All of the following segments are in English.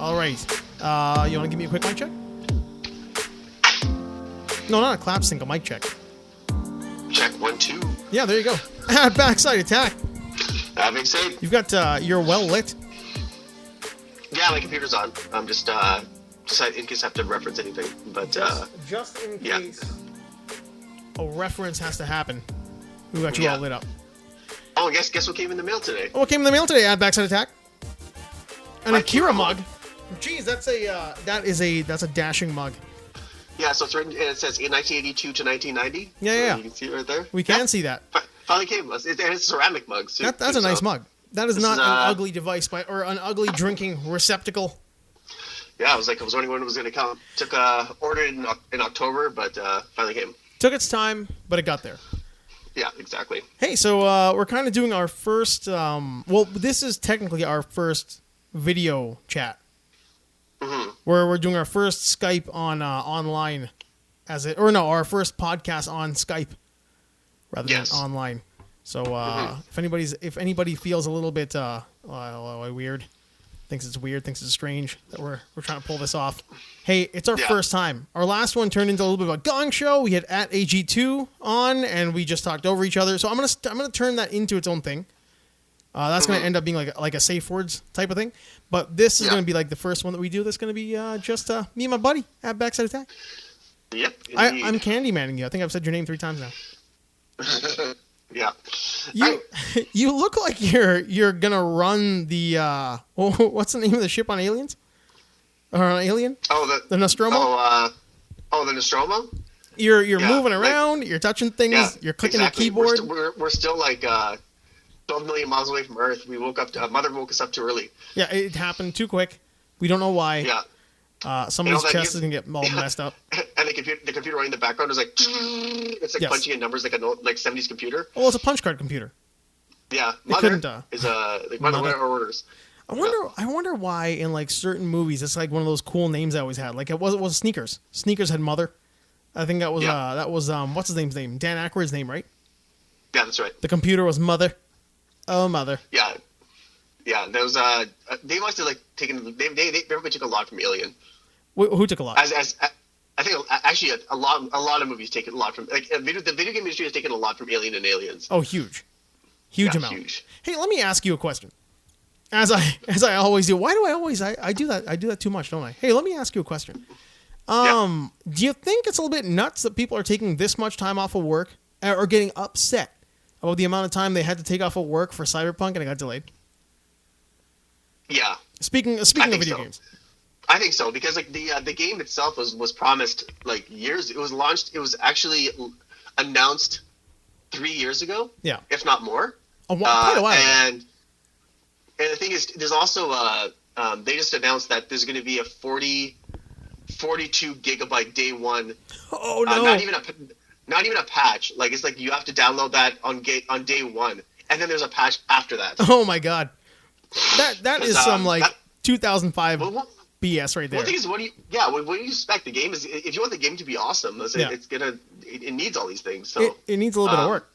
All right. You want to give me a quick mic check? No, not a clap, single mic check. Check 1, 2. Yeah, there you go. Backside attack. Having said, You've got you're well lit. yeah, my computer's on. I'm just in case I have to reference anything. But just in yeah. case a reference has to happen, we got you all lit up. Oh, guess what came in the mail today? Oh, what came in the mail today? Backside attack. An My Akira Akira mug. mug. Jeez, that's a dashing mug. Yeah, so it's written. It says in 1982 to 1990. Yeah, so yeah. You can see it right there. We can see that. Finally came. And it's ceramic mugs. Too, That's a nice mug. That is this not is, an ugly device, or an ugly drinking receptacle. Yeah, I was wondering when it was going to come. Took ordered in October, but finally came. Took its time, but it got there. Yeah, exactly. Hey, so we're kind of doing our first. Well, this is technically our first video chat. Mm-hmm. Where we're doing our first Skype on online, our first podcast on Skype rather than online. So if anybody feels a little bit weird, thinks it's strange that we're trying to pull this off. Hey, it's our first time. Our last one turned into a little bit of a gong show. We had at AG2 on, and we just talked over each other. So I'm gonna turn that into its own thing. That's going to end up being like a safe words type of thing. But this is going to be like the first one that we do. That's going to be just me and my buddy at Backside Attack. Yep. I'm Candymaning you. I think I've said your name 3 times now. Yeah. You look like you're going to run the... what's the name of the ship on Aliens? Or on Alien? Oh, the Nostromo? The Nostromo? You're moving around. You're touching things. Yeah, you're clicking exactly. the keyboard. We're still like... 12 million miles away from Earth. We woke up. Mother woke us up too early. Yeah, it happened too quick. We don't know why. Yeah. Somebody's chest is gonna get all messed up. And the computer running in the background is like, it's like punching in numbers like a 70s computer. Well, it's a punch card computer. Yeah, Mother is Mother orders. I wonder why in like certain movies it's like one of those cool names I always had. Like it was Sneakers. Sneakers had Mother. I think that was what's his name's name? Dan Aykroyd's name, right? Yeah, that's right. The computer was Mother. Oh, Mother. Yeah. Those they must have like taken. They probably took a lot from Alien. Who took a lot? As I think actually a lot of movies take a lot from the video game industry has taken a lot from Alien and Aliens. Oh, huge amount. Huge. Hey, let me ask you a question. As I always do. Why do I always I do that? I do that too much, don't I? Hey, let me ask you a question. Do you think it's a little bit nuts that people are taking this much time off of work or getting upset about the amount of time they had to take off of work for Cyberpunk and it got delayed? Yeah. Speaking of video games. I think so, because like the game itself was promised like years. It was launched. It was actually announced 3 years ago. Yeah, if not more. Quite a while. And the thing is, there's also they just announced that there's going to be a 42 gigabyte day one. Oh no! Not even a patch. Like it's like you have to download that on day one, and then there's a patch after that. Oh my god, that is some like 2005 BS right there. Well, the thing is, what do you expect? The game is, if you want the game to be awesome, it needs all these things. So it needs a little bit of work.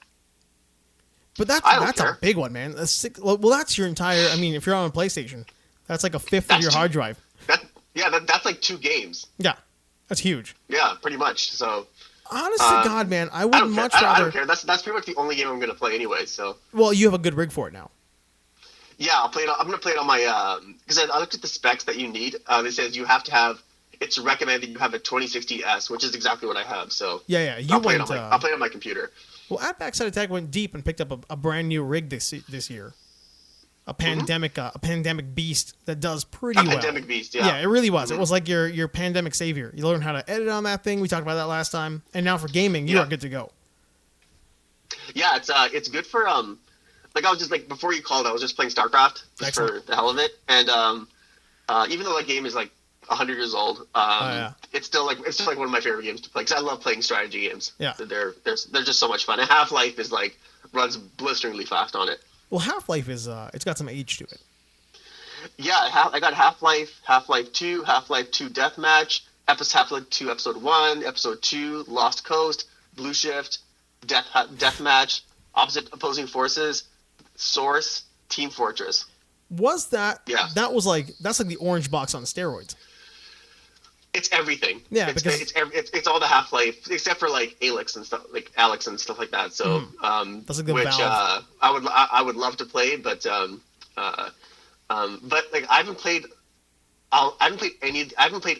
But that's a big one, man. Well, that's your entire. I mean, if you're on a PlayStation, that's like a fifth of your hard drive. That's like 2 games. Yeah, that's huge. Yeah, pretty much. So. Honest to God, man, I would much rather. I don't care. That's pretty much the only game I'm going to play anyway. So. Well, you have a good rig for it now. Yeah, I'm going to play it on my because I looked at the specs that you need. It says you have to have. It's recommended you have a 2060S, which is exactly what I have. So. Yeah. I'll play it on my computer. Well, at Backside Attack went deep and picked up a brand new rig this year. A pandemic beast that does pretty well. A pandemic beast, yeah. Yeah, it really was. Mm-hmm. It was like your pandemic savior. You learn how to edit on that thing. We talked about that last time. And now for gaming, you are good to go. Yeah, it's good for like I was just like before you called, I was just playing StarCraft just for the hell of it. And even though that game is like 100 years old, it's still like one of my favorite games to play because I love playing strategy games. Yeah, they're just so much fun. And Half-Life is like runs blisteringly fast on it. Well, Half-Life is it's got some age to it. Yeah, I got Half-Life, Half-Life 2, Half-Life 2 Deathmatch, Half-Life 2 Episode 1, Episode 2 Lost Coast, Blue Shift, Deathmatch, Opposing Forces, Source, Team Fortress. Was that? Yeah. That's like the orange box on steroids. It's everything. Yeah, because it's all the Half-Life except for like Alex and stuff like that. So that's like the which Valve. I would love to play, but like I haven't played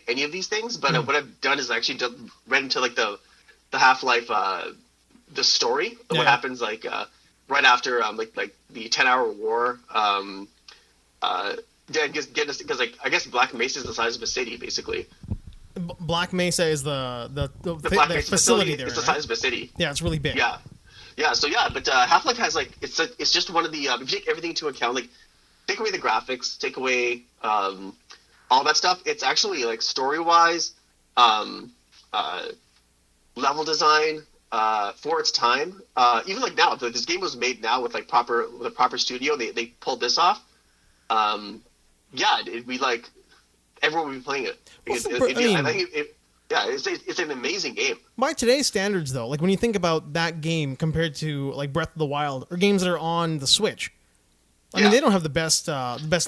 any of these things. But what I've done is actually read into like the Half-Life the story of what happens like right after like the 10-hour war. Because like I guess Black Mesa is the size of a city basically. Black Mesa is the Black Mesa facility there. It's the size of a city. Yeah, it's really big. Yeah. So but Half-Life has like it's just one of the if you take everything into account, like take away the graphics, take away all that stuff. It's actually like story-wise, level design for its time. Even like now, this game was made now with a proper studio. They pulled this off. It'd be like everyone would be playing it. It's an amazing game. By today's standards, though, like when you think about that game compared to like Breath of the Wild or games that are on the Switch, I mean, they don't have the best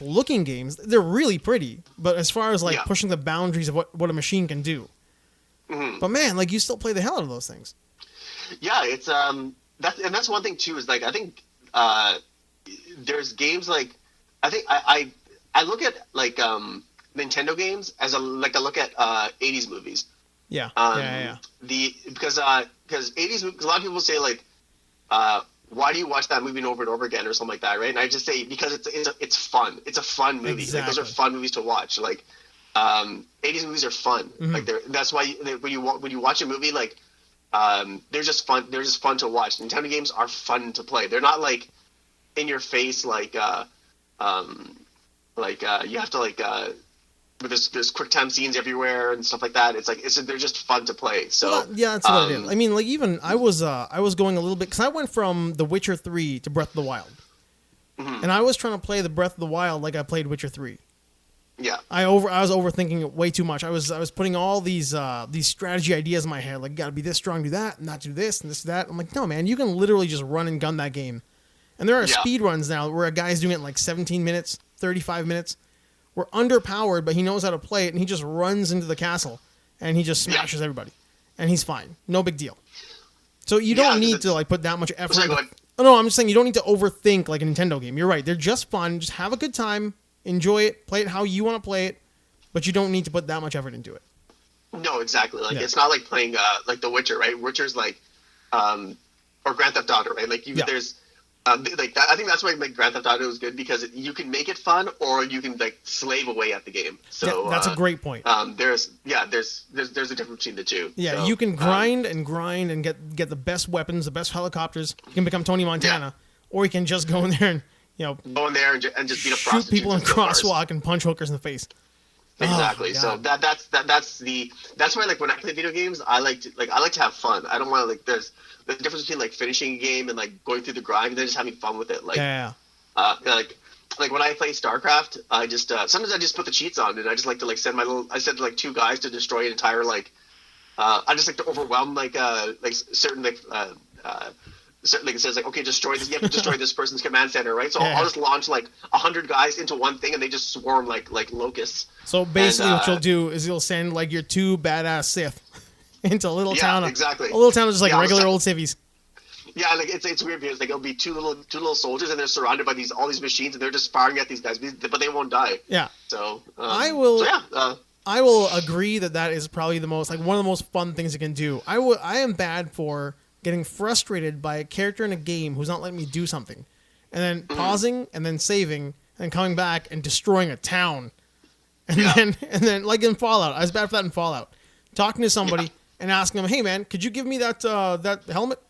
looking games. They're really pretty, but as far as like pushing the boundaries of what a machine can do, but man, like you still play the hell out of those things. Yeah, it's that's one thing too. Is like I think there's games like I think I look at like Nintendo games as a look at 80s movies. Yeah. Because 80s movies, a lot of people say like why do you watch that movie over and over again or something like that, right? And I just say because it's fun. It's a fun movie. Exactly. Like those are fun movies to watch. Like 80s movies are fun. Like that's why when you watch a movie like they're just fun. They're just fun to watch. Nintendo games are fun to play. They're not like in your face like you have to like but there's quick time scenes everywhere and stuff like that. It's like they're just fun to play. So that's what it is. I mean, like even I was going a little bit because I went from The Witcher 3 to Breath of the Wild, and I was trying to play the Breath of the Wild like I played Witcher 3. Yeah, I was overthinking it way too much. I was putting all these strategy ideas in my head, like got to be this strong, do that, not do this and this that. I'm like, no man, you can literally just run and gun that game. And there are speed runs now where a guy's doing it in like 17 minutes, 35 minutes. We're underpowered, but he knows how to play it, and he just runs into the castle, and he just smashes everybody, and he's fine. No big deal. So you don't need to like put that much effort. No, I'm just saying you don't need to overthink like a Nintendo game. You're right. They're just fun. Just have a good time, enjoy it, play it how you want to play it, but you don't need to put that much effort into it. No, exactly. Like it's not like playing like The Witcher, right? Witcher's like or Grand Theft Auto, right? Like there's like that, I think that's why like Grand Theft Auto is good because you can make it fun or you can like slave away at the game. So that's a great point. There's a difference between the two. Yeah, so, you can grind and get the best weapons, the best helicopters. You can become Tony Montana, or you can just go in there and go in there and just beat up shoot people in crosswalk and punch hookers in the face. Exactly. So that's why like when I play video games, I like to have fun. I don't want to like there's the difference between like finishing a game and like going through the grind and then just having fun with it. Like like when I play StarCraft, I just sometimes I just put the cheats on and I just like to like send like two guys to destroy an entire like I just like to overwhelm like certain like it says like, okay, destroy this. You have to destroy this person's command center, right? So I'll just launch like 100 guys into one thing, and they just swarm like locusts. So basically, what you'll do is you'll send like your two badass Sith into a little town. Exactly. A little town of just like regular old civvies. Yeah, like it's weird because like it'll be two little soldiers, and they're surrounded by all these machines, and they're just firing at these guys, but they won't die. Yeah. So I will agree that is probably the most like one of the most fun things you can do. I am bad for getting frustrated by a character in a game who's not letting me do something, and then pausing and then saving and coming back and destroying a town, and then like in Fallout, I was bad for that in Fallout. Talking to somebody and asking them, "Hey man, could you give me that helmet?"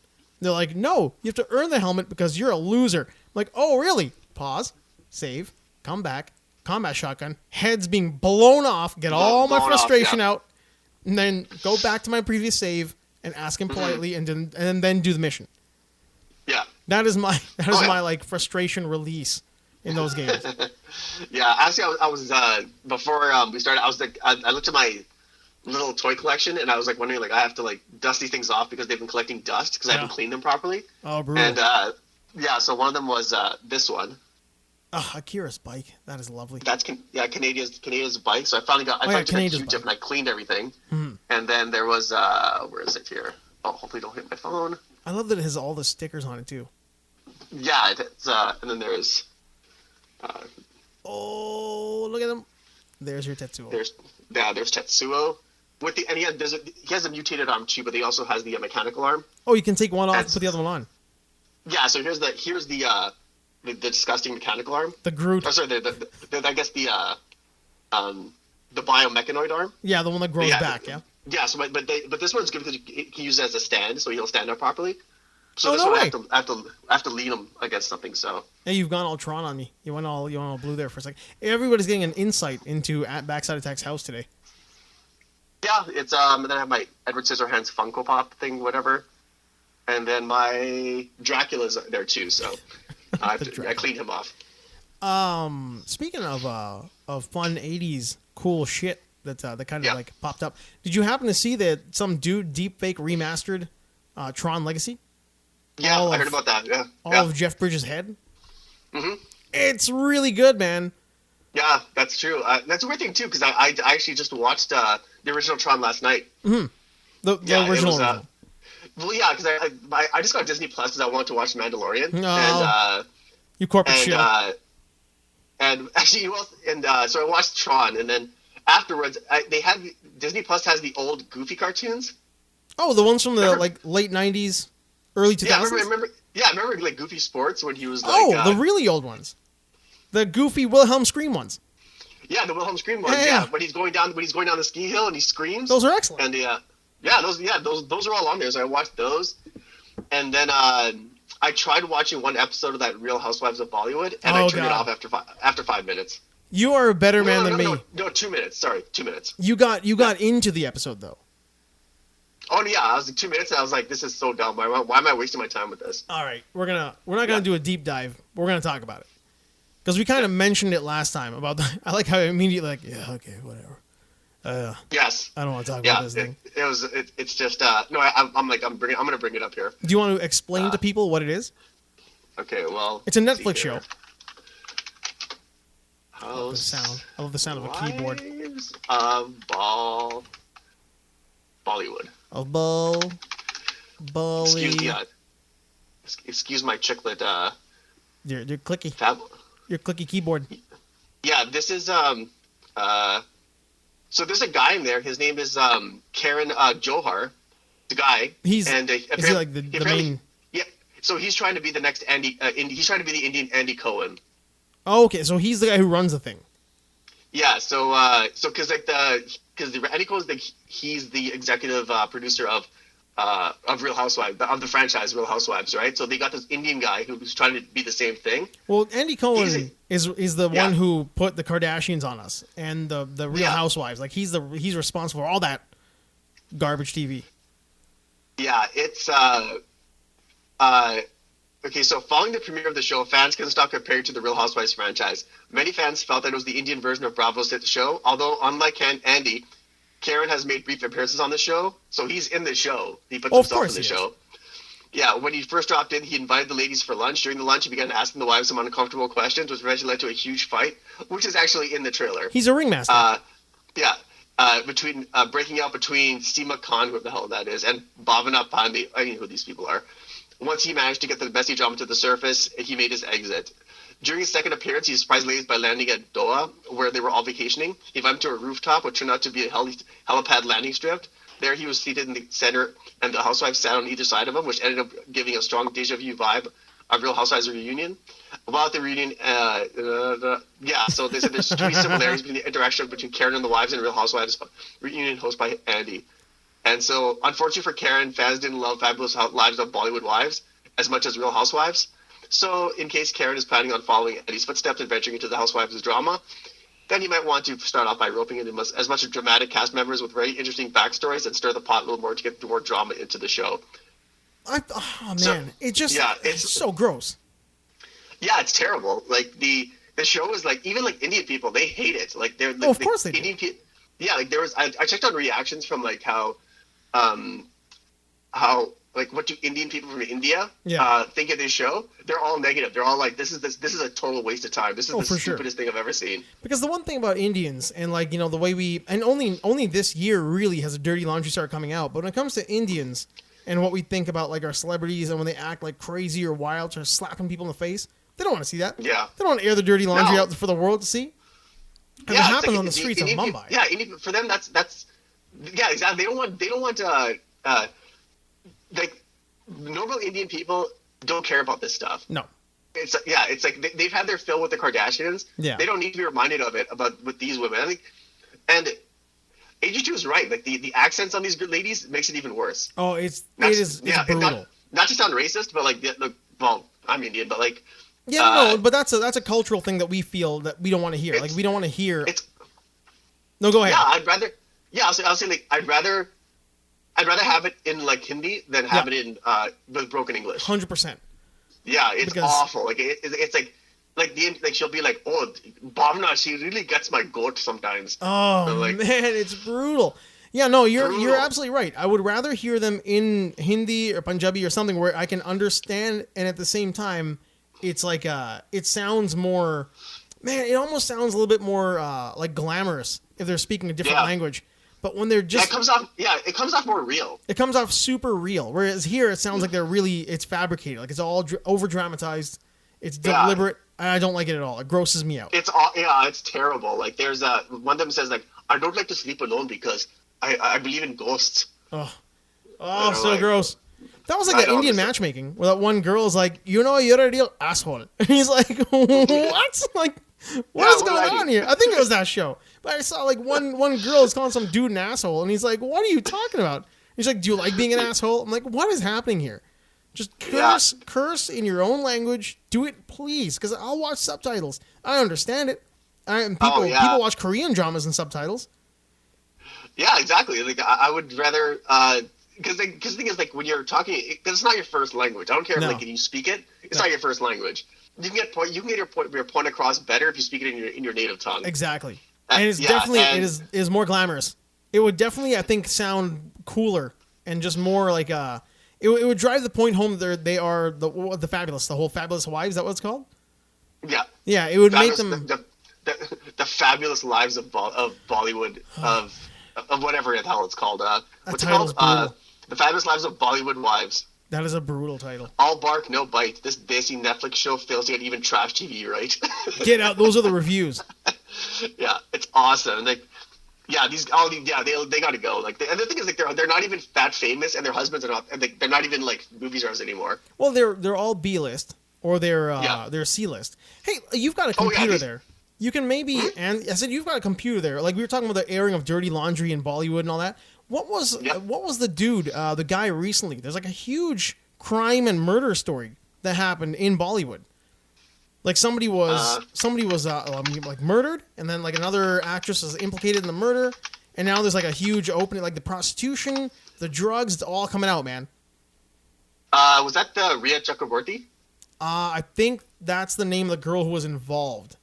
They're like, "No, you have to earn the helmet because you're a loser." I'm like, "Oh really?" Pause, save, come back, combat shotgun, heads being blown off, get all my frustration out, and then go back to my previous save. And ask him politely, and then do the mission. Yeah, that is my like frustration release in those games. Actually, I was before we started. I was like, I looked at my little toy collection, and I was like wondering, like I have to like dust these things off because they've been collecting dust because I haven't cleaned them properly. Oh, brutal. And so one of them was this one. Akira's bike. That is lovely. That's Canadia's bike. So I finally got Q-tip and I cleaned everything. Mm-hmm. And then there was where is it here? Oh, hopefully don't hit my phone. I love that it has all the stickers on it too. Yeah, it's and then there's. Oh, look at them! There's your Tetsuo. There's Tetsuo and he has a mutated arm too, but he also has the mechanical arm. Oh, you can take one off and put the other one on. Yeah, so here's the disgusting mechanical arm. The Groot. Oh, sorry, I guess the biomechanoid arm. Yeah, the one that grows back. Yeah. Yeah. So, but this one's good because you can use it as a stand, so he'll stand up properly. So this no one way. I have to lean him against something. So. Hey, you've gone all Tron on me. You went all blue there for a second. Everybody's getting an insight into at Backside Attack's house today. Yeah, it's and then I have my Edward Scissorhands Funko Pop thing, whatever, and then my Dracula's there too. So I cleaned him off. Speaking of fun '80s cool shit that kind of like popped up, did you happen to see that some dude deepfake remastered Tron Legacy? Yeah, I heard about that. Yeah, all of Jeff Bridges' head. Mm-hmm. It's really good, man. Yeah, that's true. That's a weird thing too, because I actually just watched the original Tron last night. Mm-hmm. The original. Well, yeah, because I just got Disney Plus because I wanted to watch Mandalorian. No. You corporate shit. And actually, so I watched Tron, and then afterwards, Disney Plus has the old Goofy cartoons. Oh, the ones from the late '90s, early 2000s. Yeah, I remember like Goofy Sports when he was like. The really old ones, the Goofy Wilhelm Scream ones. Yeah, the Wilhelm Scream ones. Yeah, when he's going down the ski hill and he screams. Those are excellent. And those are all on there. So I watched those, and then I tried watching one episode of that Real Housewives of Bollywood, and I turned it off after 5 minutes. You are a better man than me. No, 2 minutes. Sorry, 2 minutes. You got into the episode though. Oh yeah, I was like 2 minutes, and I was like, "This is so dumb. Why am I wasting my time with this?" All right, we're not gonna do a deep dive. We're gonna talk about it because we kind of mentioned it last time about the. I like how immediately okay, whatever. Yes. I don't want to talk about this thing. It's just no. I'm gonna bring it up here. Do you want to explain to people what it is? Okay, well, it's a Netflix show. I love the sound of a keyboard. Of Bollywood. Of Bolly. Excuse my chiclet. Your clicky. Your clicky keyboard. Yeah, this is So there's a guy in there. His name is Karan Johar. The guy. Is he like the main? Yeah. So he's trying to be the next Andy. He's trying to be the Indian Andy Cohen. Oh, okay. So he's the guy who runs the thing. Yeah. So because the Andy Cohen, he's the executive producer of Real Housewives, of the franchise Real Housewives, right? So they got this Indian guy who's trying to be the same thing. Well, Andy Cohen is the one who put the Kardashians on us and the Real Housewives. Like he's responsible for all that garbage TV. Yeah, it's okay, so following the premiere of the show, fans couldn't stop comparing to the Real Housewives franchise. Many fans felt that it was the Indian version of Bravo's hit show, although unlike Andy, Karen has made brief appearances on the show, so he's in the show. He puts himself in the show. Yeah, when he first dropped in, he invited the ladies for lunch. During the lunch, he began asking the wives some uncomfortable questions, which eventually led to a huge fight, which is actually in the trailer. He's a ringmaster. Between breaking out between Seema Khan, who the hell that is, and Bhavana Pandey. I know who these people are. Once he managed to get the messy drama to the surface, he made his exit. During his second appearance, he surprised ladies by landing at Doha, where they were all vacationing. He went to a rooftop, which turned out to be a helipad landing strip. There he was seated in the center, and the housewives sat on either side of him, which ended up giving a strong deja vu vibe of Real Housewives reunion. While at the reunion, so they said there's three similarities between the interaction between Karen and the wives and Real Housewives reunion hosted by Andy. And so, unfortunately for Karen, fans didn't love Fabulous Lives of Bollywood Wives as much as Real Housewives. So, in case Karen is planning on following Andy's footsteps and venturing into the Housewives' drama, then you might want to start off by roping in as much dramatic cast members with very interesting backstories and stir the pot a little more to get more drama into the show. It's so gross. Yeah, it's terrible. Like the show is like, even like Indian people, they hate it. Like they're of course they Indian people. Yeah, like there was I checked on reactions from like how like what do Indian people from India Yeah. think of this show, they're all negative. They're all like, this is a total waste of time. This is the for sure. stupidest thing I've ever seen. Because the one thing about Indians and like, you know, the way and only this year really has a dirty laundry started coming out. But when it comes to Indians and what we think about like our celebrities and when they act like crazy or wild or slapping people in the face, they don't want to see that. Yeah. They don't want to air the dirty laundry out for the world to see. And it happens like, on the streets of Mumbai. Yeah, for them that's yeah, exactly. They don't want like normal Indian people don't care about this stuff. No. It's like they've had their fill with the Kardashians. Yeah. They don't need to be reminded of it with these women. I think, and AG2 is right. Like the accents on these ladies makes it even worse. Oh, it's brutal. Not to sound racist, but like well, I'm Indian, but like. Yeah, no, but that's a cultural thing that we feel that we don't want to hear. Like we don't want to hear. No, go ahead. Yeah, I'd rather. Yeah, I'll say like I'd rather have it in like Hindi than have it in with broken English. 100%. Yeah, it's awful. Like it's like she'll be like, oh, Bhavna, she really gets my goat sometimes. Oh like, man, it's brutal. Yeah, no, you're absolutely right. I would rather hear them in Hindi or Punjabi or something where I can understand, and at the same time, it's like it sounds more. Man, it almost sounds a little bit more like glamorous if they're speaking a different language. But when they're just... it comes off more real. It comes off super real. Whereas here, it sounds like it's fabricated. Like it's all over-dramatized. It's deliberate. I don't like it at all. It grosses me out. It's terrible. Like there's one of them says like, I don't like to sleep alone because I believe in ghosts. Oh, so like, gross. That was like that Indian matchmaking where that one girl is like, you know, you're a real asshole. And he's like, what? Like, what is going on here? I think it was that show. But I saw like one girl is calling some dude an asshole. And he's like, what are you talking about? He's like, do you like being an asshole? I'm like, what is happening here? Just curse in your own language. Do it, please. Because I'll watch subtitles. I understand it. People watch Korean dramas and subtitles. Yeah, exactly. Like I would rather... Because the thing is, like, when you're talking, because it's not your first language. I don't care if like you speak it; it's not your first language. You can get your point across better if you speak it in your native tongue. Exactly, and it's it is more glamorous. It would definitely, I think, sound cooler and just more like it would drive the point home that they are the fabulous, the whole fabulous wives. Is that what it's called? Yeah. Yeah, it would make them the fabulous lives of Bollywood of whatever the hell it's called. What's it called? The Fabulous Lives of Bollywood Wives. That is a brutal title. All bark, no bite. This desi Netflix show fails to get even trash TV right. Get out. Those are the reviews. Yeah, it's awesome. Like, yeah, they got to go. Like, and the thing is, like, they're not even that famous, and their husbands are not. And they're not even like movie stars anymore. Well, they're all B list or they're C list. Hey, you've got a computer there. You can maybe, and I said you've got a computer there. Like we were talking about the airing of dirty laundry in Bollywood and all that. What was the dude, the guy recently? There's like a huge crime and murder story that happened in Bollywood. Like somebody was like murdered, and then like another actress was implicated in the murder, and now there's like a huge opening, like the prostitution, the drugs, it's all coming out, man. Was that the Riya Chakraborty? I think that's the name of the girl who was involved.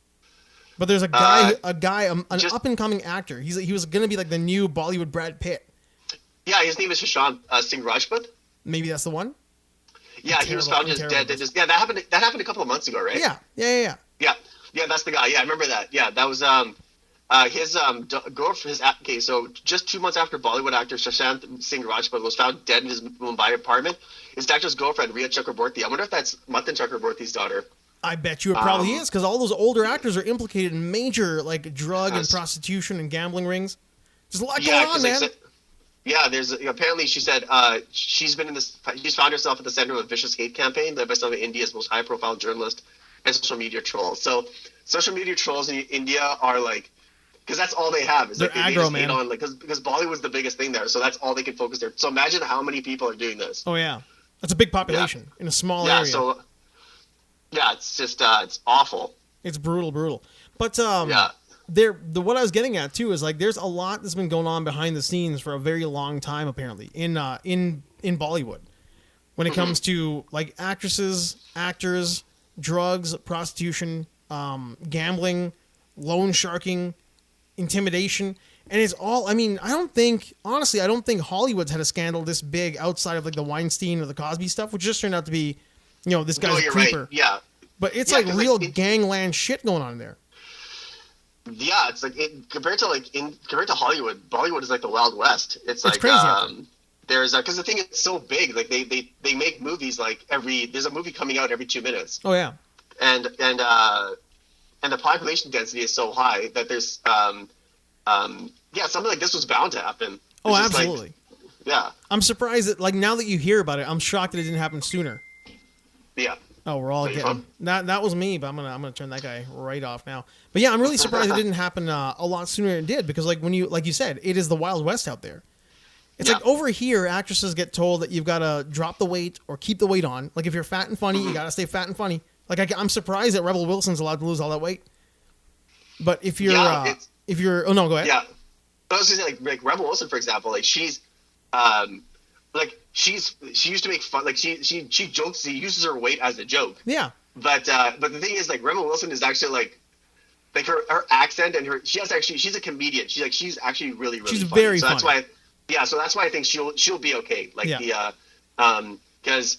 But there's an up and coming actor. He was gonna be like the new Bollywood Brad Pitt. Yeah, his name is Sushant Singh Rajput. Maybe that's the one. Yeah, he was found just dead. That happened a couple of months ago, right? Yeah. Yeah, that's the guy. Yeah, I remember that. Yeah, that was his girlfriend. Okay, so just 2 months after Bollywood actor Sushant Singh Rajput was found dead in his Mumbai apartment, his actor's girlfriend Riya Chakraborty. I wonder if that's Matan Chakraborty's daughter. I bet you it probably is, because all those older actors are implicated in major like drug and prostitution and gambling rings. There's a lot going on, man. There's apparently she said she's found herself at the center of a vicious hate campaign led by some of India's most high-profile journalists and social media trolls. So social media trolls in India are like, because that's all they have is like they're they aggro, just man. hate on because Bollywood's the biggest thing there, so that's all they can focus there. So imagine how many people are doing this. Oh yeah, that's a big population in a small area. So. Yeah, it's just it's awful. It's brutal. But what I was getting at too is like there's a lot that's been going on behind the scenes for a very long time apparently in Bollywood when it comes to like actresses, actors, drugs, prostitution, gambling, loan sharking, intimidation. And it's all, I mean, I don't think Hollywood's had a scandal this big outside of like the Weinstein or the Cosby stuff, which just turned out to be, this guy's a creeper. Right. Yeah. But it's like real gangland shit going on there. Yeah, it's like compared to Hollywood, Bollywood is like the Wild West. It's like crazy. There's because the thing is so big. Like they make movies like there's a movie coming out every 2 minutes. Oh yeah. And the population density is so high that there's something like this was bound to happen. Oh, absolutely. Yeah. I'm surprised that like now that you hear about it, I'm shocked that it didn't happen sooner. Yeah. Oh, we're all getting that was me, but I'm gonna turn that guy right off now. But yeah, I'm really surprised it didn't happen a lot sooner than it did, because like you said, it is the Wild West out there. It's like over here, actresses get told that you've got to drop the weight or keep the weight on. Like if you're fat and funny, you got to stay fat and funny. Like I'm surprised that Rebel Wilson's allowed to lose all that weight. But if you're oh no, go ahead. Yeah, but I was just like Rebel Wilson, for example, like she used to make fun, like she jokes, she uses her weight as a joke. Yeah. But the thing is, like Rebel Wilson is actually like her accent and she's a comedian. She's actually really funny. Very so funny. That's why. Yeah, so that's why I think she'll be okay. Like because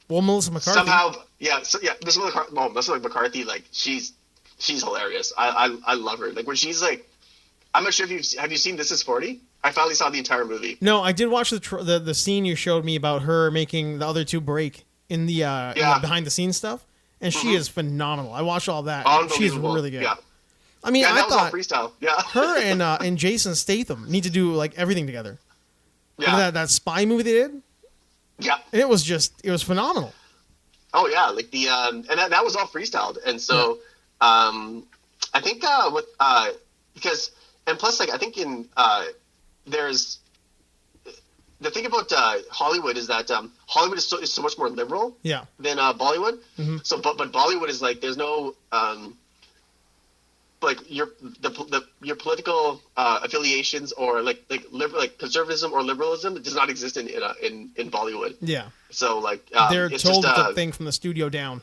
Melissa McCarthy somehow Melissa McCarthy, like she's hilarious. I love her. Like when she's like, I'm not sure if have you seen This Is 40? I finally saw the entire movie. No, I did watch the scene you showed me about her making the other two break in the behind the scenes stuff, and she is phenomenal. I watched all that. She's really good. Yeah. I mean, I thought freestyle. Yeah. her and Jason Statham need to do like everything together. Yeah. That spy movie they did. Yeah. And it was phenomenal. Oh yeah, like the and that was all freestyled, and so I think because and plus like I think in there's the thing about Hollywood is that Hollywood is so much more liberal than Bollywood. Mm-hmm. So but Bollywood is like there's no like your political affiliations or like conservatism or liberalism does not exist in Bollywood. Yeah. So like they're it's told just, the thing from the studio down.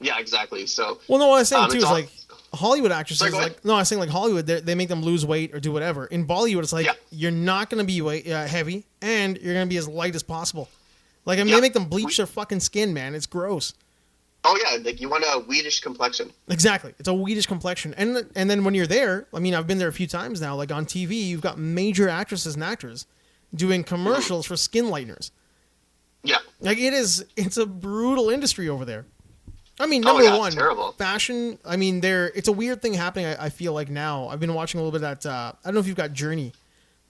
Yeah, exactly. So well, no, what I was saying too is like Hollywood actresses I was saying like Hollywood they make them lose weight or do whatever. In Bollywood, it's like you're not going to be heavy and you're going to be as light as possible. Like I mean, they make them bleach their fucking skin, man. It's gross. Oh yeah, like you want a weedish complexion. Exactly, it's a weedish complexion, and then when you're there, I mean, I've been there a few times now. Like on TV, you've got major actresses and actors doing commercials for skin lighteners. Yeah, like it's a brutal industry over there. I mean, number one, terrible. Fashion. I mean, it's a weird thing happening. I feel like now I've been watching a little bit of that. I don't know if you've got Journey.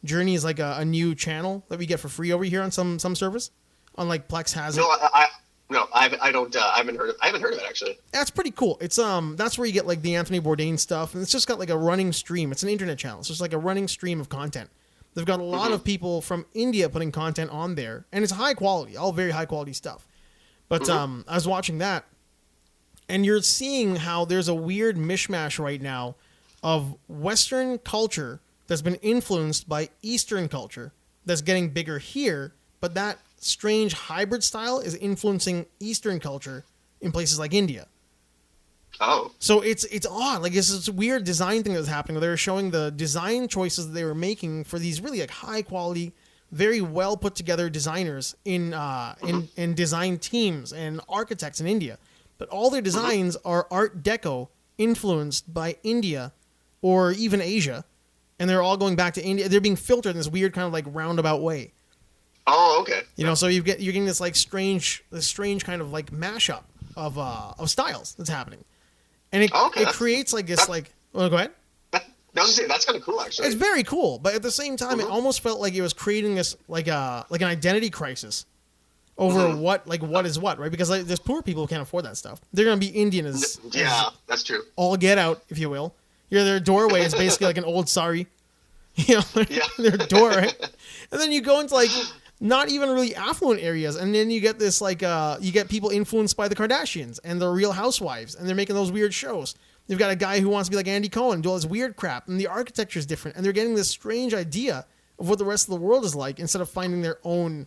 Journey is like a new channel that we get for free over here on some service. On like Plex has it. No, I haven't heard of it actually. That's pretty cool. It's that's where you get like the Anthony Bourdain stuff, and it's just got like a running stream. It's an internet channel. It's just like a running stream of content. They've got a lot of people from India putting content on there, and it's high quality, all very high quality stuff. But I was watching that, and you're seeing how there's a weird mishmash right now of Western culture that's been influenced by Eastern culture that's getting bigger here, but that strange hybrid style is influencing Eastern culture in places like India. Oh. So it's odd. Like it's this weird design thing that's happening where they were showing the design choices that they were making for these really like high quality, very well put together designers in design teams and architects in India. But all their designs are Art Deco influenced by India or even Asia, and they're all going back to India. They're being filtered in this weird kind of like roundabout way. Oh, okay. You know, so you're getting this like strange kind of like mashup of styles that's happening, and it creates like this like. Well, go ahead. That's kind of cool, actually. It's very cool, but at the same time, it almost felt like it was creating this like an identity crisis over what is what, right? Because like, there's poor people who can't afford that stuff. They're gonna be Indian as that's true. All get out, if you will. Their doorway is basically like an old sari, you know, their door, right? And then you go into like. Not even really affluent areas, and then you get this like you get people influenced by the Kardashians and the Real Housewives, and they're making those weird shows. They've got a guy who wants to be like Andy Cohen, do all this weird crap, and the architecture is different, and they're getting this strange idea of what the rest of the world is like instead of finding their own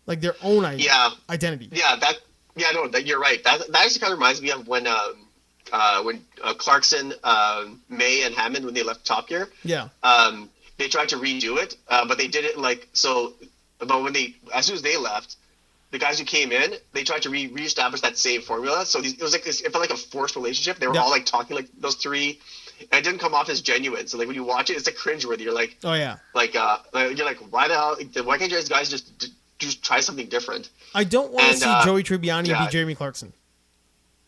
identity. Yeah, you're right. That actually kind of reminds me of when Clarkson, May, and Hammond, when they left Top Gear. Yeah. They tried to redo it, but they did it like so. But as soon as they left, the guys who came in, they tried to reestablish that same formula. So it was like this. It felt like a forced relationship. They were all like talking like those three, and it didn't come off as genuine. So like when you watch it, it's like cringeworthy. You're like, oh yeah, you're like, why the hell? Why can't you guys just try something different? I don't want to see Joey Tribbiani be Jeremy Clarkson.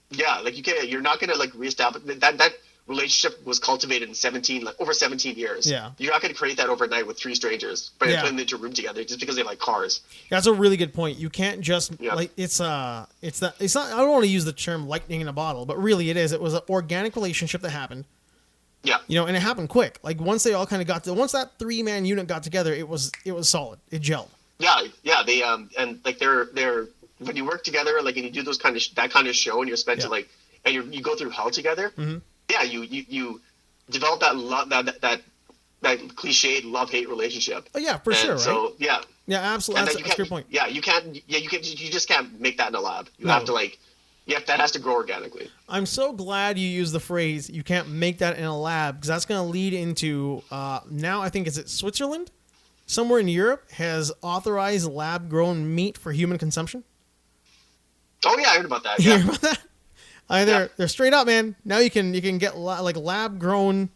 Yeah, like you can't. You're not gonna like reestablish that relationship was cultivated in over 17 years. Yeah, you're not gonna create that overnight with three strangers, but put them into a room together just because they like cars. That's a really good point. You can't just like it's not. I don't want to use the term lightning in a bottle, but really it is. It was an organic relationship that happened. Yeah, and it happened quick. Like once they all kind of once that 3-man unit got together, it was solid. It gelled. Yeah. They and like they're when you work together, like and you do that kind of show, and you're spent to like and you go through hell together. Mm-hmm. Yeah, you develop that love that cliched love-hate relationship. Oh yeah, for sure. Right? So yeah, absolutely. That's a good point. Yeah, you just can't make that in a lab. You have to that has to grow organically. I'm so glad you used the phrase "you can't make that in a lab" because that's going to lead into now. I think is it Switzerland, somewhere in Europe, has authorized lab-grown meat for human consumption. Oh yeah, I heard about that. You Yeah. heard about that? They're straight up, man. Now you can get like lab grown,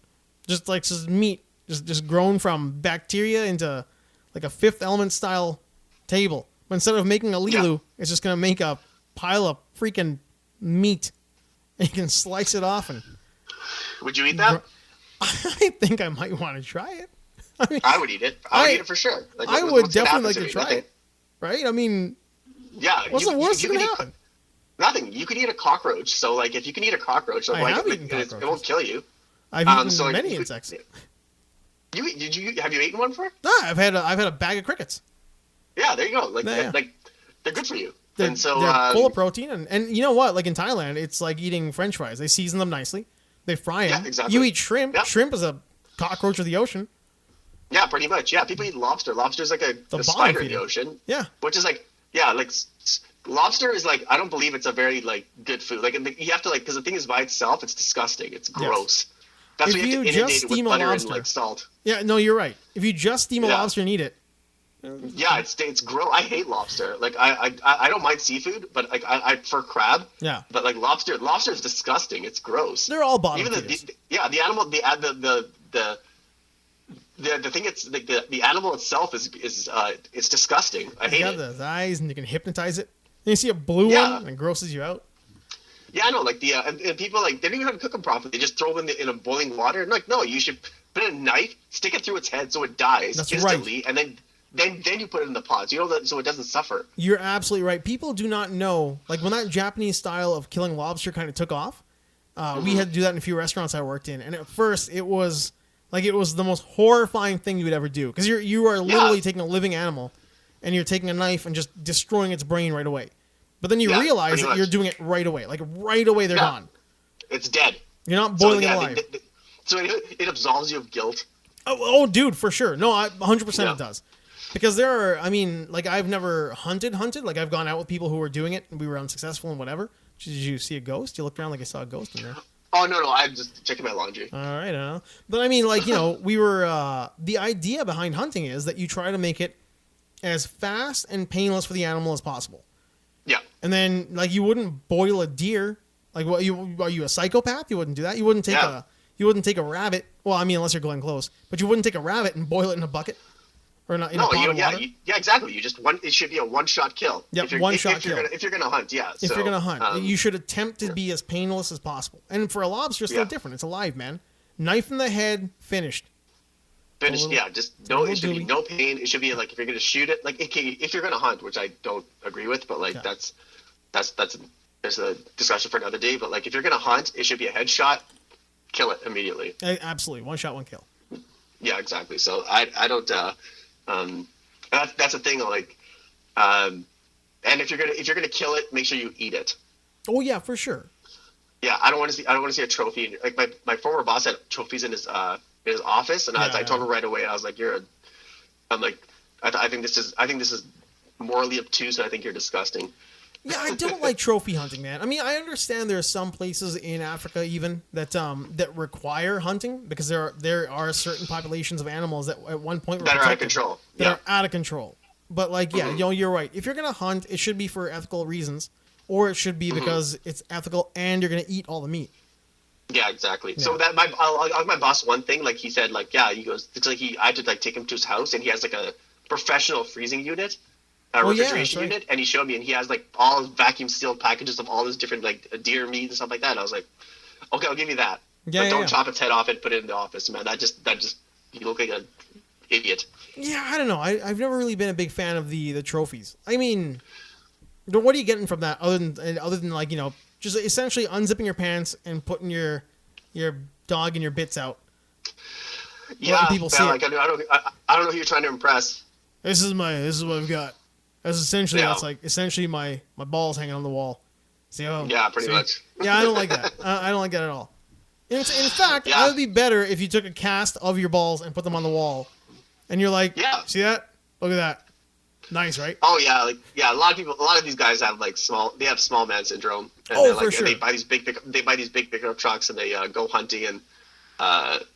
just meat, just grown from bacteria into like a Fifth Element style table. But instead of making a lilu, it's just gonna make a pile of freaking meat, and you can slice it off. And would you eat that? I think I might want to try it. I mean, I would eat it. I would eat it for sure. Like, I would definitely like to try it. Right? I mean, yeah. What's the worst that can happen? Nothing. You could eat a cockroach. So, like, if you can eat a cockroach, it won't kill you. I've eaten many insects. Have you eaten one before? No, I've had a bag of crickets. Yeah, there you go. Like they're good for you. They're full of protein, and you know what? Like in Thailand, it's like eating French fries. They season them nicely. They fry them. Yeah, exactly. You eat shrimp. Yeah. Shrimp is a cockroach of the ocean. Yeah, pretty much. Yeah, people eat lobster. Lobster's like a spider in the ocean. Yeah. Which is like, lobster is like, I don't believe it's a very like good food. Like you have to because the thing is by itself, it's disgusting. It's gross. Yes. That's why you have to inundate it with butter and like salt. Yeah, no, you're right. If you just steam a lobster and eat it. Yeah, it's gross. I hate lobster. Like I don't mind seafood, but like I prefer crab. Yeah. But like lobster is disgusting. It's gross. They're all bottom. Even the animal the thing it's like the animal itself is it's disgusting. I hate it. You got the eyes and you can hypnotize it. And you see a blue one and it grosses you out. Yeah, I know. Like and people like they don't even have to cook them properly. They just throw them in a boiling water. And like, no, you should put a knife, stick it through its head so it dies instantly, and then you put it in the pot. So it doesn't suffer. You're absolutely right. People do not know. Like when that Japanese style of killing lobster kind of took off, we had to do that in a few restaurants I worked in, and at first it was the most horrifying thing you would ever do because you are literally taking a living animal, and you're taking a knife and just destroying its brain right away. But then you realize that you're doing it right away. Like right away, they're gone. It's dead. You're not boiling it alive. So it absolves you of guilt. Oh, dude, for sure. No, 100% it does. Because I've never hunted. Like I've gone out with people who were doing it and we were unsuccessful and whatever. Did you see a ghost? You looked around like I saw a ghost in there. Oh, no, I'm just checking my laundry. All right, I don't know. But I mean, we were, the idea behind hunting is that you try to make it as fast and painless for the animal as possible. Yeah. And then, you wouldn't boil a deer. Like, are you a psychopath? You wouldn't do that. You wouldn't take a rabbit. Well, I mean, unless you're Glenn Close. But you wouldn't take a rabbit and boil it in a bucket. Or in a pot of water. Yeah, exactly. It should be a one-shot kill. Yep, one-shot kill. If you're gonna hunt, yeah. If you're gonna hunt, you should attempt to be as painless as possible. And for a lobster, it's no different. It's alive, man. Knife in the head, finished. Finished, yeah. Just no. It should be no pain. It should be like if you're gonna shoot it, like if you're gonna hunt, which I don't agree with, but that's there's a discussion for another day. But like if you're gonna hunt, it should be a headshot. Kill it immediately. Absolutely, one shot, one kill. Yeah, exactly. So I don't. That's the thing. Like, and if you're gonna kill it, make sure you eat it. Oh yeah, for sure. Yeah, I don't want to see a trophy. Like my former boss had trophies in his office, and I told him right away. I was like, I think this is morally obtuse, and I think you're disgusting. Yeah, I don't like trophy hunting, man. I mean, I understand there are some places in Africa even that that require hunting because there are certain populations of animals that at one point were that are out of protected, control. that are out of control. But like, yeah, you're right. If you're gonna hunt, it should be for ethical reasons, or it should be because it's ethical and you're gonna eat all the meat. Yeah, exactly. Yeah. So that my boss, one thing, like he said, like, yeah, he goes, it's like I had to like take him to his house, and he has like a professional freezing unit, refrigeration unit, and he showed me, and he has like all vacuum sealed packages of all this different like deer meat and stuff like that. And I was like, okay, I'll give you that. Yeah, but don't chop its head off and put it in the office, man. That just you look like an idiot. Yeah, I don't know. I've never really been a big fan of the trophies. I mean, what are you getting from that other than like, you know, just essentially unzipping your pants and putting your dog and your bits out? Yeah, people see like, I don't know who you're trying to impress. This is what I've got. That's essentially my balls hanging on the wall. Yeah, pretty much. Yeah, I don't like that. I don't like that at all. In fact, it would be better if you took a cast of your balls and put them on the wall, and you're like, see that? Look at that. Nice, right? Oh yeah, like a lot of these guys have like small man syndrome. And for sure. They buy these big pickup trucks and they go hunting and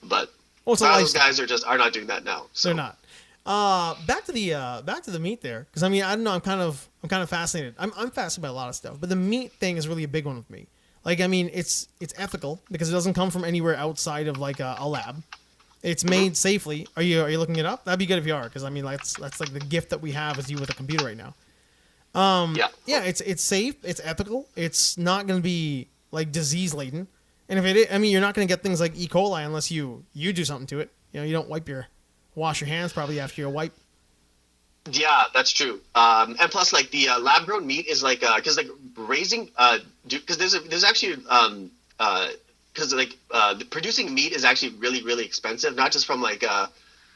but those guys are not doing that now. So. They're not. Back to the meat there, because I mean, I don't know, I'm kind of fascinated. I'm fascinated by a lot of stuff, but the meat thing is really a big one with me. Like, I mean, it's ethical because it doesn't come from anywhere outside of like a lab. It's made safely. Are you looking it up? That'd be good if you are, because I mean, that's like the gift that we have as you with a computer right now. Yeah, it's safe. It's ethical. It's not going to be like disease laden. And if it is, I mean, you're not going to get things like E. coli unless you do something to it. You know, you don't wash your hands probably after you wipe. Yeah, that's true. And plus, like the lab grown meat is like because like raising because there's actually because like producing meat is actually really, really expensive, not just from like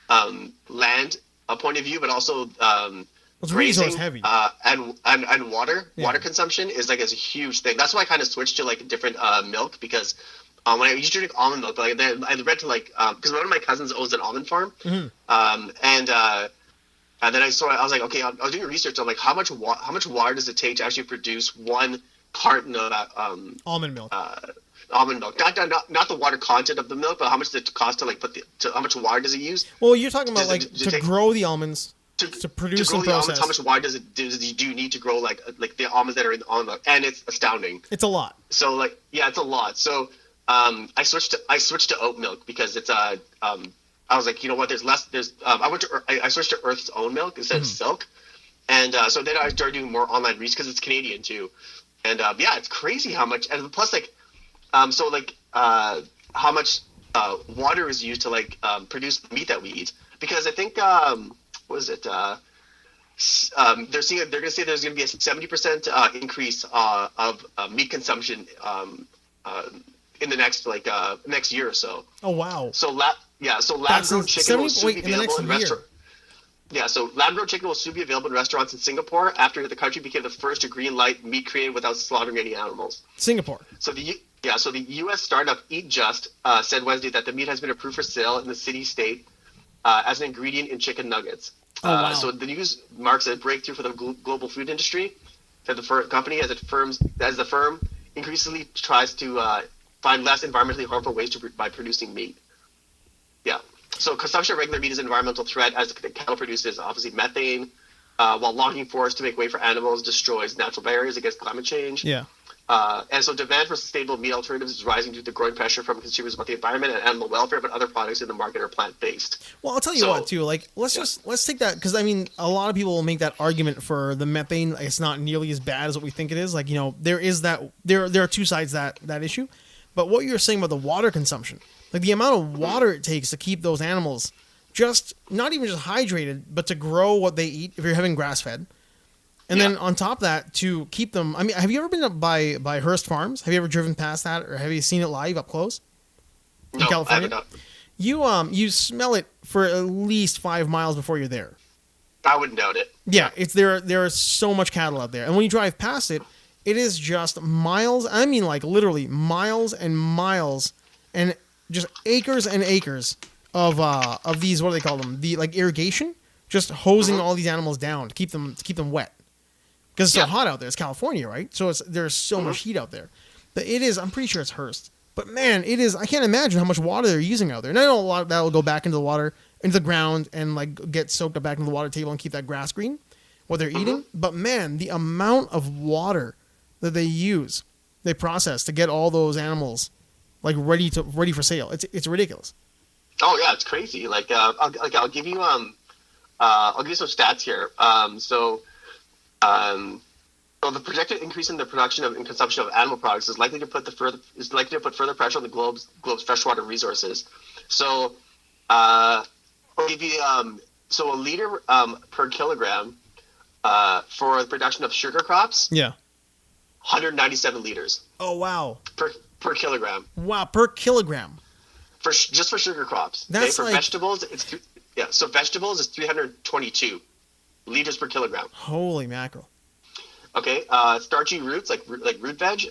land point of view, but also it's resource heavy and water consumption is like a huge thing. That's why I kind of switched to like different milk, because when I used to drink almond milk, like I read to like because one of my cousins owns an almond farm, and then I was like, okay, I was doing research on like how much water does it take to actually produce one carton of almond milk. Almond milk, not the water content of the milk, but how much does it cost to like how much water does it use? Well, you're talking about to grow the almonds, to produce and process. How much water do you need to grow like the almonds that are in the almond milk? And it's astounding. It's a lot. So like, yeah, it's a lot. So I switched to oat milk because it's I was like, you know what? I switched to Earth's Own milk instead of Silk, and so then I started doing more online research because it's Canadian too, and yeah, it's crazy how much, and plus like, how much water is used to like produce the meat that we eat, because I think what is it? They're going to say there's going to be a 70% increase of meat consumption in the next year or so. Oh wow! So lab-grown chicken will soon be available in restaurants. Yeah, so lab-grown chicken will soon be available in restaurants in Singapore after the country became the first to green light meat created without slaughtering any animals. Singapore. So the U.S. startup Eat Just said Wednesday that the meat has been approved for sale in the city-state as an ingredient in chicken nuggets. Wow. So the news marks a breakthrough for the global food industry, said the company as the firm increasingly tries to find less environmentally harmful ways by producing meat. Yeah. So consumption of regular meat is an environmental threat, as the cattle produces obviously methane, while logging forests to make way for animals destroys natural barriers against climate change. Yeah. And so demand for sustainable meat alternatives is rising due to the growing pressure from consumers about the environment and animal welfare, but other products in the market are plant-based. Well, I'll tell you what, too. Like, let's take that, because, I mean, a lot of people will make that argument for the methane. It's not nearly as bad as what we think it is. Like, you know, there are two sides to that issue. But what you're saying about the water consumption, like the amount of water it takes to keep those animals not even just hydrated, but to grow what they eat if you're having grass-fed. And then on top of that, to keep them... I mean, have you ever been up by Hearst Farms? Have you ever driven past that, or have you seen it live up close? In California? I haven't. You smell it for at least 5 miles before you're there. I wouldn't doubt it. Yeah, there are so much cattle out there. And when you drive past it, it is just miles... I mean, like, literally miles and miles, and just acres and acres of these... What do they call them? The, like, irrigation? Just hosing all these animals down to keep them wet. because it's so hot out there. It's California, right? So there's so much heat out there. But it is. I'm pretty sure it's Hearst. But man, it is. I can't imagine how much water they're using out there. And I know a lot of that will go back into the water, into the ground, and like get soaked up back into the water table and keep that grass green, what they're eating. But man, the amount of water that they process to get all those animals like ready for sale. It's ridiculous. Oh yeah, it's crazy. Like I'll give you some stats here. So the projected increase in the production and consumption of animal products is likely to put further pressure on the globe's freshwater resources. So I'll give you so a liter per kilogram for the production of sugar crops. Yeah. 197 liters. Oh wow. Per kilogram. Wow, per kilogram. Just for sugar crops. That's okay? For vegetables, so vegetables is 322 liters per kilogram. Holy mackerel. Okay, starchy roots like root veg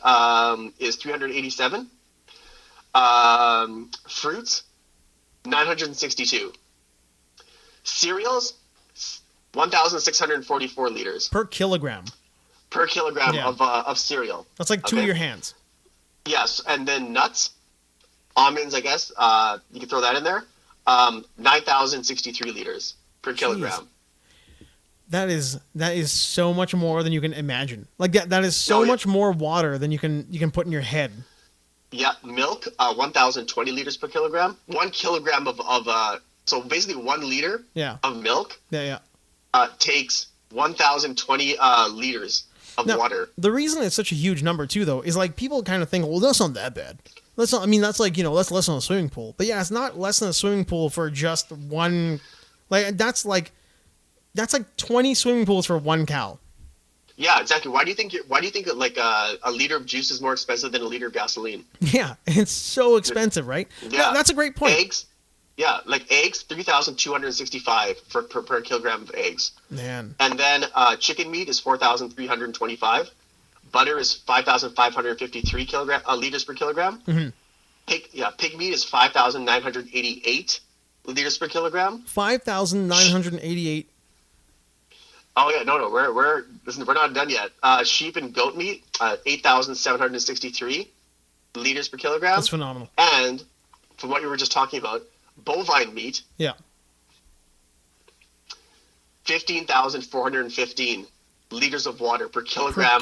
is 387. Fruits, 962. Cereals, 1,644 liters per kilogram. Per kilogram of cereal. That's like two of your hands. Yes, and then nuts, almonds, I guess you can throw that in there. 9,063 liters per kilogram. That is so much more than you can imagine. Like that is so much more water than you can put in your head. Yeah, milk, 1,020 liters per kilogram. 1 kilogram of so basically 1 liter of milk. Takes 1,020 liters of water. The reason it's such a huge number too, though, is like people kind of think, well, that's not that bad. That's not. I mean, that's like that's less than a swimming pool. But yeah, it's not less than a swimming pool for just one. Like that's like 20 swimming pools for 1 cow. Yeah, exactly. Why do you think like a liter of juice is more expensive than a liter of gasoline? Yeah, it's so expensive, right? Yeah, that's a great point. Eggs, eggs, 3,265 per kilogram of eggs. Man. And then chicken meat is 4,325. Butter is 5,553 liters per kilogram. Mm-hmm. Pig meat is 5,988 liters per kilogram. 5,988. Oh yeah, no, we're not done yet. Sheep and goat meat, 8,763 liters per kilogram. That's phenomenal. And from what you were just talking about, bovine meat, 15,415 liters of water per kilogram,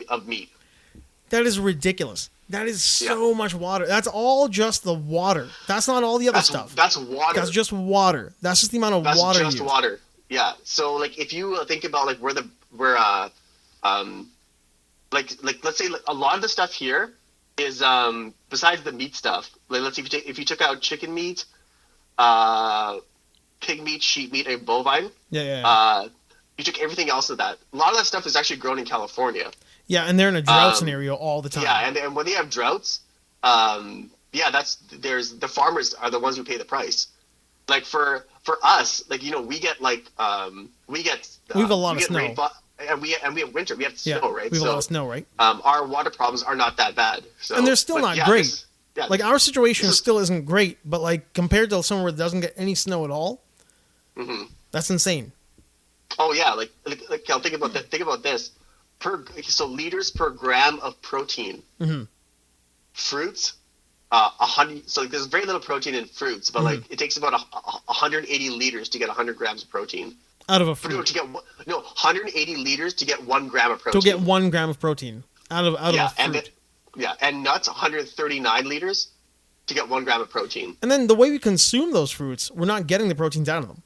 of meat. That is ridiculous. That is so much water. That's all just the water. That's not all the other stuff. That's water. That's just water. That's just the amount of water used. That's just water. Yeah. So like if you think about like let's say like, a lot of the stuff here is besides the meat stuff. Like let's say if you took out chicken meat, pig meat, sheep meat, and bovine. You took everything else of that. A lot of that stuff is actually grown in California. Yeah, and they're in a drought scenario all the time. Yeah, and when they have droughts, the farmers are the ones who pay the price. Like for us, like we get we have a lot of snow, and we have winter. We have snow, right? We have a lot of snow, right? Our water problems are not that bad. So, and they're still not great. Like our situation still isn't great, but like compared to somewhere that doesn't get any snow at all, that's insane. Oh yeah, like think about that. Think about this. Liters per gram of protein. Fruits, 100. So there's very little protein in fruits, but like it takes about 180 liters to get 100 grams of protein out of a fruit. 180 liters to get 1 gram of protein. To get 1 gram of protein out of a fruit. And nuts, 139 liters to get 1 gram of protein. And then the way we consume those fruits, we're not getting the proteins out of them.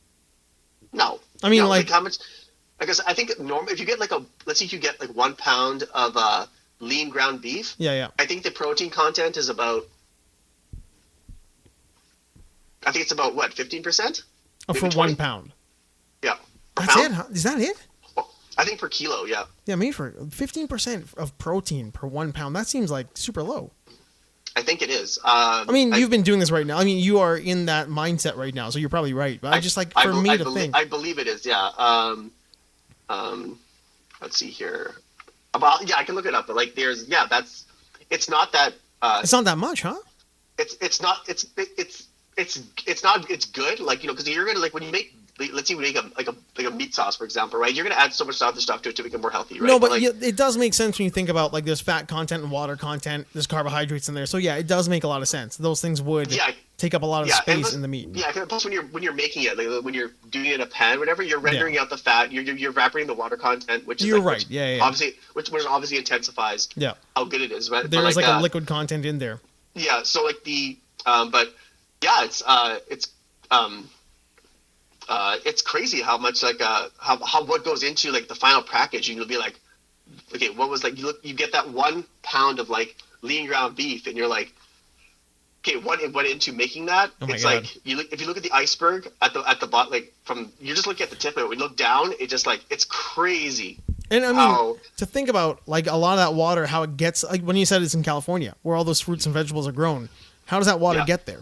No, I mean like how much? Because I think if you get let's say if you get like 1 pound of lean ground beef. I think the protein content is about. I think it's about what 15%. Oh, for 1 pound. Yeah. That's it. Huh? Is that it? Well, I think per kilo. Yeah. Yeah, maybe for 15% of protein per 1 pound. That seems like super low. I think it is. I mean, you've been doing this right now. I mean, you are in that mindset right now, so you're probably right. But I believe it is. Yeah. Let's see here. I can look it up. But like, it's not that. It's not that much, huh? It's not. It's good. Like because you're gonna like when you make let's say we make a meat sauce, for example, right? You're gonna add so much other stuff to it to make it more healthy, right? No, but it does make sense when you think about there's fat content and water content, there's carbohydrates in there. So yeah, it does make a lot of sense. Those things would take up a lot of space in the meat. Yeah, plus when you're making it, when you're doing it in a pan, or whatever, you're rendering out the fat. You're evaporating the water content, which is obviously which obviously intensifies how good it is. But there's a liquid content in there. Yeah, so it's crazy how much how what goes into the final package, and you'll be like, okay, what was you get that 1 pound of lean ground beef, and you're like, okay, what went into making that? It's God. If you look at the iceberg at the bottom, you're just looking at the tip of it. When you look down, it just it's crazy. And I mean, to think about a lot of that water, how it gets when you said it's in California, where all those fruits and vegetables are grown, how does that water get there?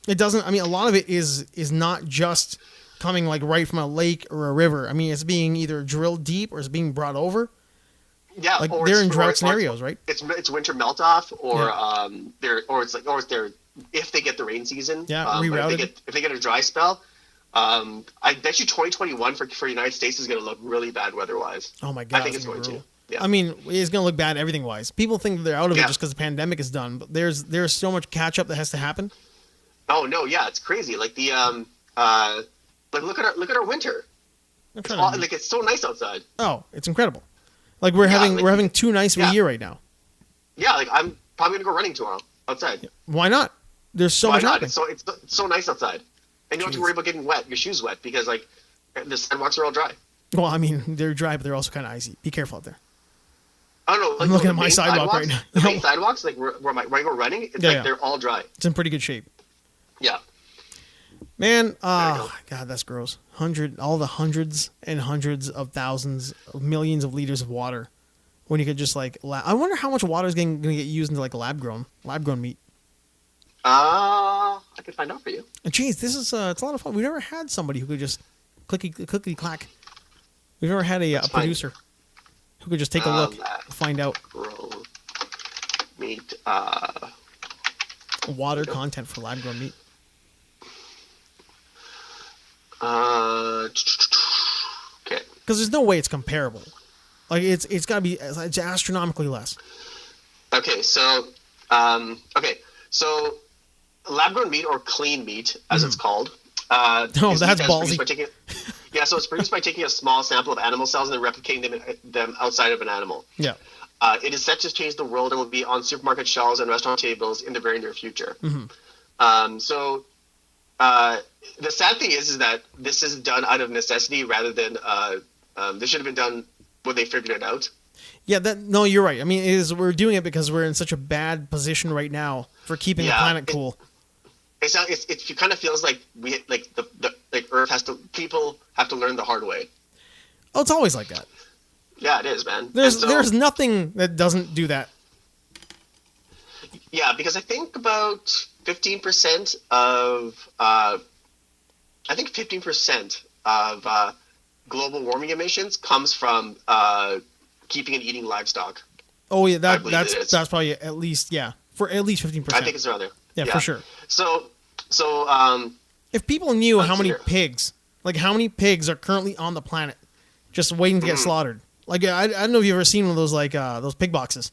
It doesn't. I mean, a lot of it is not just coming right from a lake or a river. I mean, it's being either drilled deep or it's being brought over. Yeah, they're in drought scenarios, right? It's winter melt off, or if they get the rain season. Yeah, rerouted. If they get a dry spell. I bet you 2021 for the United States is going to look really bad weather-wise. Oh my God, I think it's going to. Yeah. I mean, it's going to look bad everything-wise. People think they're out of it just because the pandemic is done, but there's so much catch-up that has to happen. Oh no, yeah, it's crazy. Look at our winter. It's so nice outside. Oh, it's incredible. We're having too nice of a year right now. Yeah, I'm probably gonna go running tomorrow outside. Yeah. Why not? There's so much happening. It's so nice outside, and you don't have to worry about getting wet. Your shoes wet because the sidewalks are all dry. Well, I mean, they're dry, but they're also kind of icy. Be careful out there. I don't know. I'm looking at my sidewalk right now. The main sidewalks, where I go running, it's they're all dry. It's in pretty good shape. Yeah. Man, God, that's gross. All the hundreds and hundreds of thousands of millions of liters of water. When you could just I wonder how much water is going to get used into lab grown meat. I could find out for you. And geez, this is it's a lot of fun. We've never had somebody who could just clickety clack. We've never had a producer who could just take a look, find out meat. Water content for lab grown meat. Okay. Because there's no way it's comparable. It's got to be it's astronomically less. Okay, so lab-grown meat, or clean meat, as it's called. That's ballsy. So it's produced by taking a small sample of animal cells and then replicating them outside of an animal. Yeah. It is set to change the world and will be on supermarket shelves and restaurant tables in the very near future. Mm-hmm. The sad thing is that this is done out of necessity rather than this should have been done when they figured it out. Yeah, no, you're right. I mean, we're doing it because we're in such a bad position right now for keeping the planet cool. It kind of feels like people have to learn the hard way. Oh, it's always like that. Yeah, it is, man. There's nothing that doesn't do that. Yeah, because I think about 15% of global warming emissions comes from keeping and eating livestock. Oh yeah, that's probably at least for at least 15%. I think it's around there. Yeah, for sure. So if people knew how many pigs are currently on the planet, just waiting to get slaughtered. I don't know if you've ever seen one of those those pig boxes,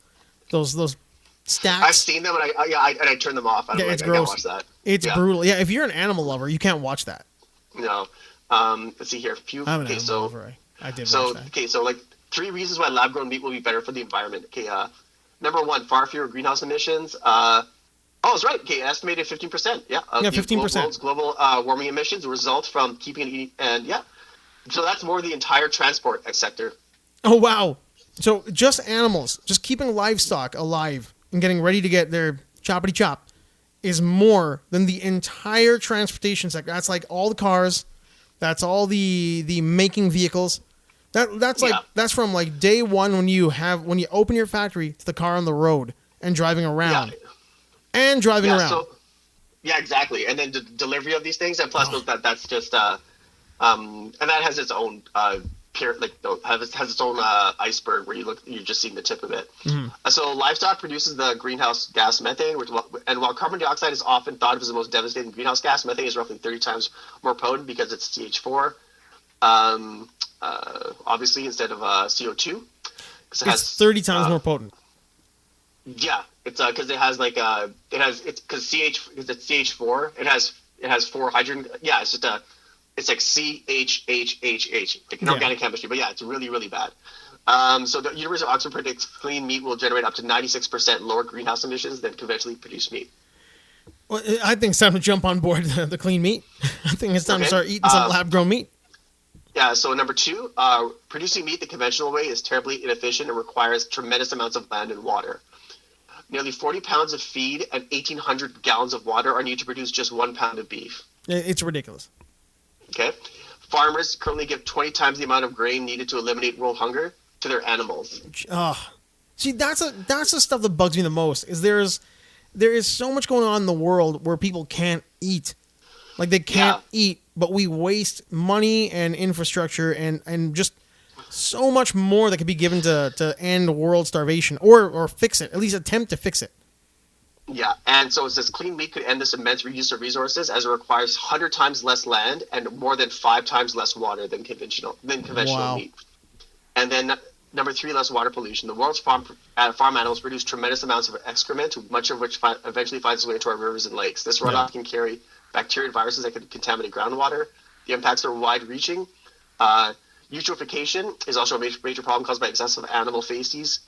those stacks. I've seen them, and I turn them off. It's gross. I can't watch that. It's brutal. Yeah, if you're an animal lover, you can't watch that. No. Let's see here. I'm an animal lover. I did watch that. Okay, so 3 reasons why lab-grown meat will be better for the environment. Okay, number 1, far fewer greenhouse emissions. It's right. Okay, estimated 15%. Yeah, 15%. Global warming emissions result from keeping and eating, and so that's more the entire transport sector. Oh wow! So just animals, just keeping livestock alive and getting ready to get their choppity chop, is more than the entire transportation sector. That's all the cars. That's all the making vehicles. That's from day one when you open your factory to the car on the road and driving around. And driving around. So, exactly. And then the delivery of these things, and plus that's just and that has its own has its own iceberg where you're just seeing the tip of it. Mm-hmm. So livestock produces the greenhouse gas methane, and while carbon dioxide is often thought of as the most devastating greenhouse gas, methane is roughly 30 times more potent because it's CH4. obviously instead of CO2, because It's 30 times more potent. Yeah, it's because it has like it's because it's CH4. It has four hydrogen. Yeah, it's like CHHHH, like in organic chemistry. But yeah, it's really really bad. So the University of Oxford predicts clean meat will generate up to 96% lower greenhouse emissions than conventionally produced meat. Well, I think it's time to jump on board the clean meat. I think it's time to start eating some lab-grown meat. Yeah, so number 2, producing meat the conventional way is terribly inefficient and requires tremendous amounts of land and water. Nearly 40 pounds of feed and 1,800 gallons of water are needed to produce just 1 pound of beef. It's ridiculous. Okay. Farmers currently give 20 times the amount of grain needed to eliminate world hunger to their animals. See, that's the stuff that bugs me the most. There is so much going on in the world where people can't eat. Like, they can't eat, but we waste money and infrastructure and just so much more that could be given to end world starvation or fix it, at least attempt to fix it. Yeah, and so it says clean meat could end this immense reuse of resources as it requires 100 times less land and more than 5 times less water than conventional meat. And then number 3, less water pollution. The world's farm animals produce tremendous amounts of excrement, much of which eventually finds its way into our rivers and lakes. This runoff can carry bacteria and viruses that can contaminate groundwater. The impacts are wide-reaching. Eutrophication is also a major problem caused by excessive animal feces,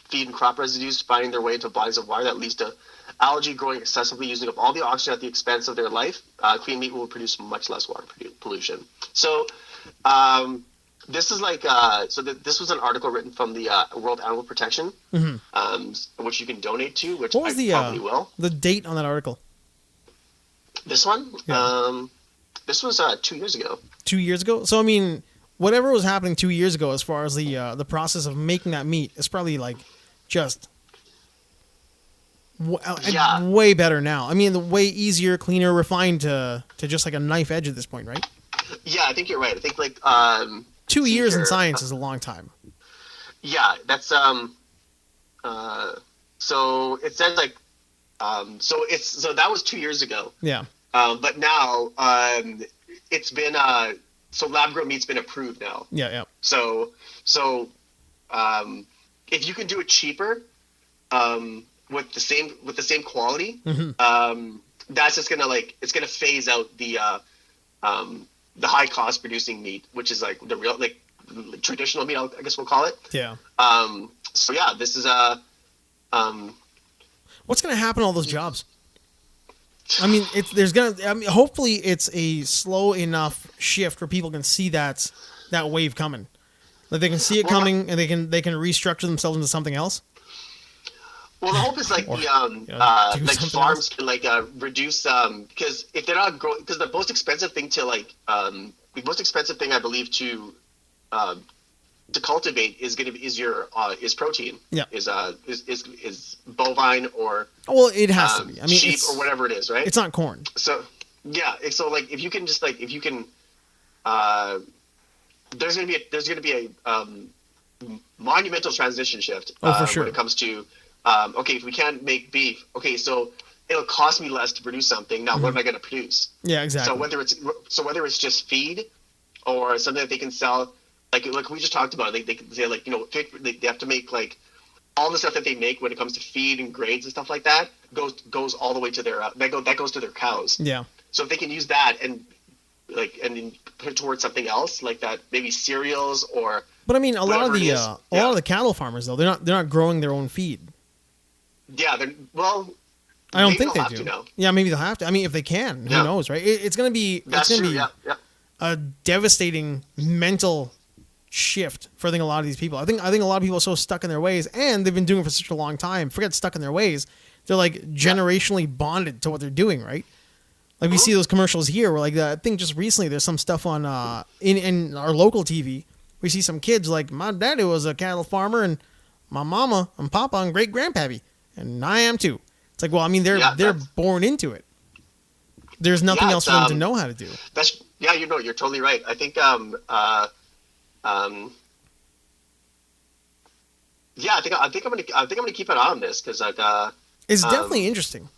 feed and crop residues finding their way into bodies of water that leads to algae growing excessively, using up all the oxygen at the expense of their life. Clean meat will produce much less water pollution. So this is like this was an article written from the World Animal Protection, which you can donate to, which what was probably will. The date on that article? This one? Yeah. This was 2 years ago. 2 years ago? So, I mean, whatever was happening 2 years ago as far as the process of making that meat is probably, like, just way better now. I mean, way easier, cleaner, refined to just, like, a knife edge at this point, right? Yeah, I think you're right. I think, like... 2 years in science is a long time. Yeah, that's... so, it says, like... So that was 2 years ago. Yeah. But now it's been so lab grown meat's been approved now. Yeah. So if you can do it cheaper, with the same quality, that's just gonna it's gonna phase out the high cost producing meat, which is like the real traditional meat, I guess we'll call it. Yeah. So yeah, this is what's gonna happen to all those jobs? I mean, hopefully it's a slow enough shift where people can see that wave coming. Like they can see it coming and they can restructure themselves into something else. Well, the hope is like farms can reduce because if they're not growing, because the most expensive thing to the most expensive thing I believe to cultivate is protein. Yeah. Is bovine or it has to be. I mean, sheep or whatever it is, right? It's not corn. So yeah, so like if you can just there's gonna be a monumental transition shift. For sure. When it comes to okay, if we can't make beef, okay, so it'll cost me less to produce something. Now, what am I going to produce? Yeah, exactly. So whether it's just feed or something that they can sell. Like we just talked about, they can say they have to make all the stuff that they make when it comes to feed and grades and stuff like that goes all the way to their that goes to their cows. Yeah. So if they can use that and then put it towards something else like that, maybe cereals or. But I mean, a lot of the cattle farmers though they're not growing their own feed. Yeah, I don't think they do. Yeah, maybe they'll have to. I mean, if they can, who knows, right? It's gonna be a devastating mental shift for a lot of these people. I think a lot of people are so stuck in their ways, and they've been doing it for such a long time. Forget stuck in their ways; they're generationally bonded to what they're doing, right? Like we see those commercials here, where I think just recently there's some stuff on in our local TV. We see some kids my daddy was a cattle farmer, and my mama and papa and great grandpappy, and I am too. It's like, well, I mean, they're born into it. There's nothing else for them to know how to do. You're totally right. I think I think I'm gonna keep an eye on this because it's definitely interesting.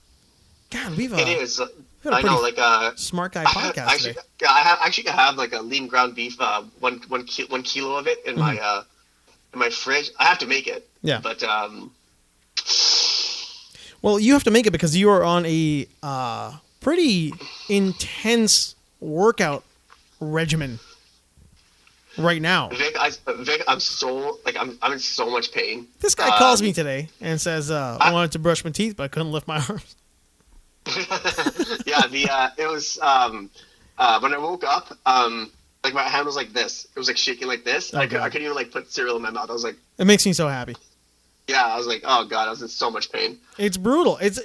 God, it is. I know, like smart guy podcast actually, today. yeah, I have like a lean ground beef, one kilo of it in my fridge. I have to make it. Yeah. But well, you have to make it because you are on a pretty intense workout regimen right now. Vic, I'm so like I'm in so much pain. This guy calls me today and says I wanted to brush my teeth, but I couldn't lift my arms. Yeah, it was when I woke up, like my hand was like this. It was like shaking like this. I couldn't even like put cereal in my mouth. I was like, it makes me so happy. Yeah, I was like, oh god, I was in so much pain. It's brutal. It's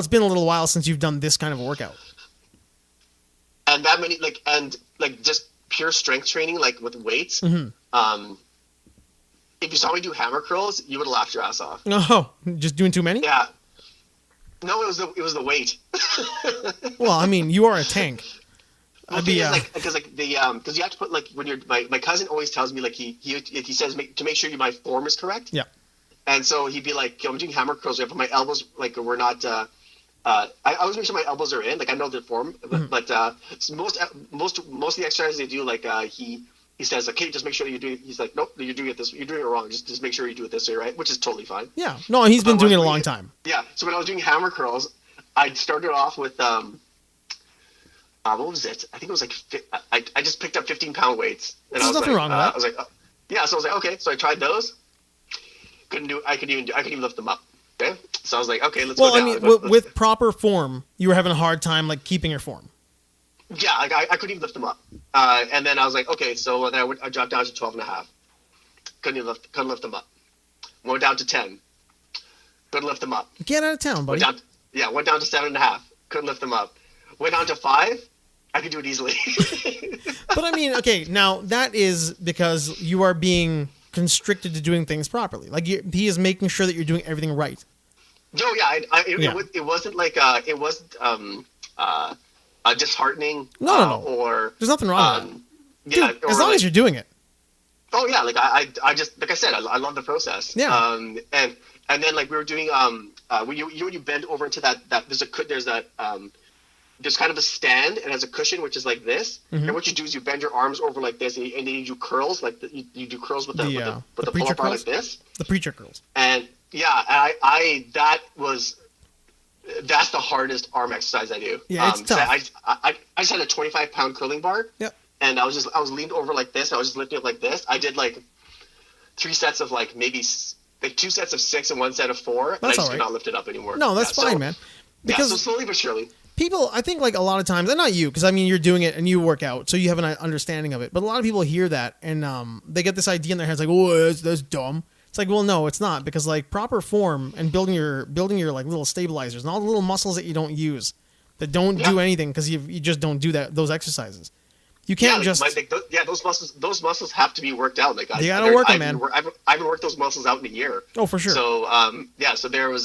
been a little while since you've done this kind of workout. And that many just pure strength training, like with weights. Mm-hmm. If you saw me do hammer curls, you would have laughed your ass off. No, just doing too many? Yeah. No, it was the weight. Well, I mean, you are a tank. Because you have to put like when you're my cousin always tells me like he says to make sure my form is correct. Yeah. And so he'd be like, I'm doing hammer curls, but my elbows like we're not. I always make sure my elbows are in. Like I know the form, but most of the exercises they do, like he says, okay, just make sure you do. He's like, nope, you're doing it this. You're doing it wrong. Just make sure you do it this way, right? Which is totally fine. Yeah. No, he's been doing it a long time. Yeah. So when I was doing hammer curls, I started off with what was it? I think it was like I just picked up 15-pound weights. And There's nothing wrong with that. I was like, yeah. So I was like, okay. So I tried those. I couldn't even lift them up. Okay. So I was like, okay, let's go down. Well, I mean, with proper form, you were having a hard time like keeping your form. Yeah, I couldn't even lift them up. And then I was like, okay, so then I dropped down to 12.5. Couldn't lift them up. Went down to 10. Couldn't lift them up. Get out of town, buddy. Went down to 7.5. Couldn't lift them up. Went down to 5. I could do it easily. But I mean, okay, now that is because you are being constricted to doing things properly. Like he is making sure that you're doing everything right. No, yeah, it wasn't like it wasn't disheartening. No. Or there's nothing wrong with that. Yeah, dude, as long as you're doing it. Oh yeah, like I just like I said, I love the process. Yeah. And then like we were doing when you bend over into that there's kind of a stand and has a cushion which is like this. Mm-hmm. And what you do is you bend your arms over like this and then you do curls like you do curls with the pull-up bar like this. The preacher curls. And yeah, that's the hardest arm exercise I do. Yeah, it's tough. I just had a 25-pound curling bar. Yep. And I was leaned over like this. I was just lifting it like this. I did like 3 sets of like maybe like 2 sets of 6 and 1 set of 4. That's and I just could not lift it up anymore. No, that's fine, man. Because so slowly but surely. People, I think like a lot of times, and not you, because I mean you're doing it and you work out, so you have an understanding of it. But a lot of people hear that and they get this idea in their heads like, oh, that's dumb. It's like, well, no, it's not, because like proper form and building your like little stabilizers and all the little muscles that you don't use, that don't do anything because you just don't do those exercises. You can't those muscles have to be worked out. Like you gotta work them, man. I haven't worked those muscles out in a year. Oh, for sure. So so there was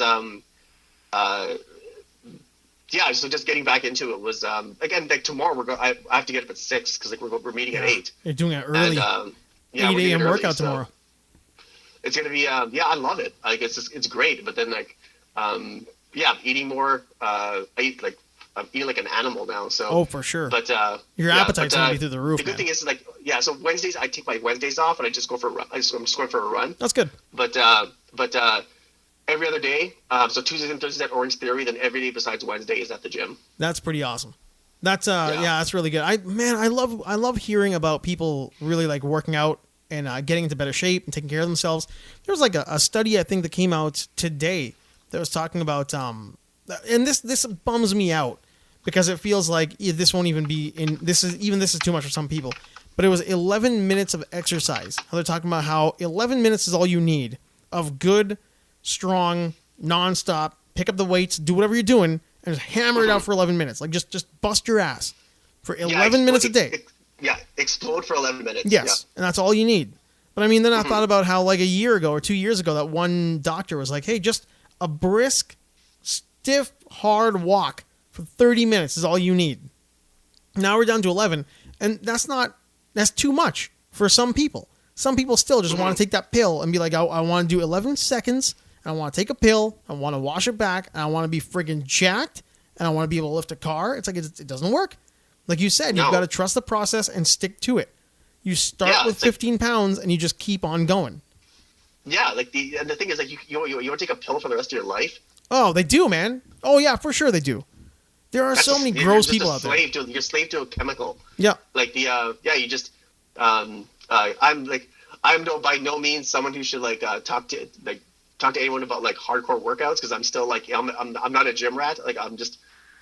so just getting back into it was again like tomorrow I have to get up at 6 because like we're meeting at 8. You're doing it early. And, 8 a.m. workout tomorrow. It's gonna be I love it. Like it's great. But then like eating more. I eat like I'm eating like an animal now. So for sure. But your appetite's gonna be through the roof. The good thing is like so Wednesdays I take my Wednesdays off and I just go for a run. I'm just going for a run. That's good. But every other day, so Tuesdays and Thursdays at Orange Theory, then every day besides Wednesday is at the gym. That's pretty awesome. That's that's really good. I love hearing about people really like working out and getting into better shape and taking care of themselves. There was like a study I think that came out today that was talking about and this bums me out because it feels like this won't even be in this is too much for some people. But it was 11 minutes of exercise. How they're talking about how 11 minutes is all you need of good, strong, nonstop, pick up the weights, do whatever you're doing, and just hammer it out for 11 minutes. Like just bust your ass for 11 minutes a day. Explode for 11 minutes. Yes, and that's all you need. But I mean, then I thought about how like a year ago or 2 years ago, that one doctor was like, hey, just a brisk, stiff, hard walk for 30 minutes is all you need. Now we're down to 11, and that's too much for some people. Some people still just want to take that pill and be like, I want to do 11 seconds, and I want to take a pill, I want to wash it back, and I want to be friggin' jacked, and I want to be able to lift a car. It's like it doesn't work. Like you said, you've got to trust the process and stick to it. You start with 15 pounds and you just keep on going. Yeah, like the thing is, like you want to take a pill for the rest of your life. Oh, they do, man. Oh yeah, for sure they do. There are so many gross people out there. You're a slave to a chemical. Yeah. Like you just I'm by no means someone who should talk to anyone about like hardcore workouts, because I'm still like I'm not a gym rat. Like I'm just,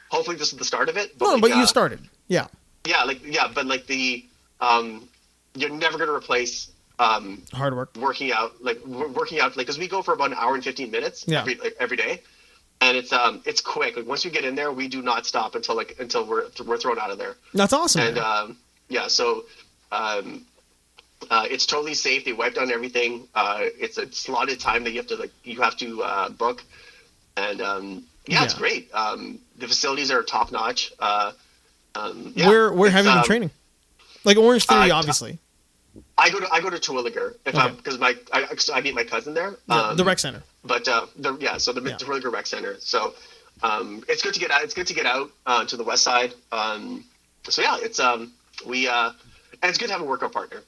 hopefully this is the start of it. But but you started. Yeah. Yeah, but like you're never going to replace hard work, working out, because we go for about an hour and 15 minutes every day, and it's quick. Like once you get in there, we do not stop until we're thrown out of there. That's awesome. And it's totally safe. They wipe down everything. It's a slotted time that you have to book, and it's great. The facilities are top notch. Where have you been training? Like Orange Theory, obviously. I go to Terwilliger because I meet my cousin there. The rec center. But Terwilliger Rec Center. So it's good to get out. It's good to get out to the west side. And it's good to have a workout partner.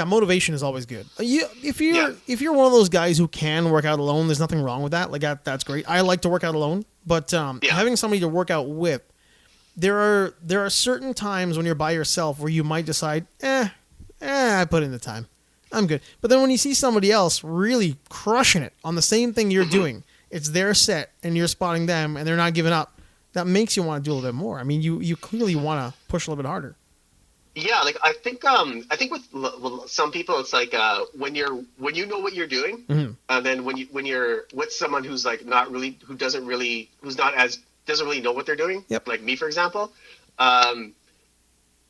Motivation is always good. If you're one of those guys who can work out alone, there's nothing wrong with that. Like that's great. I like to work out alone, but having somebody to work out with, there are certain times when you're by yourself where you might decide, I put in the time, I'm good. But then when you see somebody else really crushing it on the same thing you're doing, it's their set and you're spotting them and they're not giving up, that makes you want to do a little bit more. I mean, you clearly want to push a little bit harder. Yeah, like I think with some people it's like when you know what you're doing, and then when you're with someone who's like doesn't really know what they're doing, like me for example,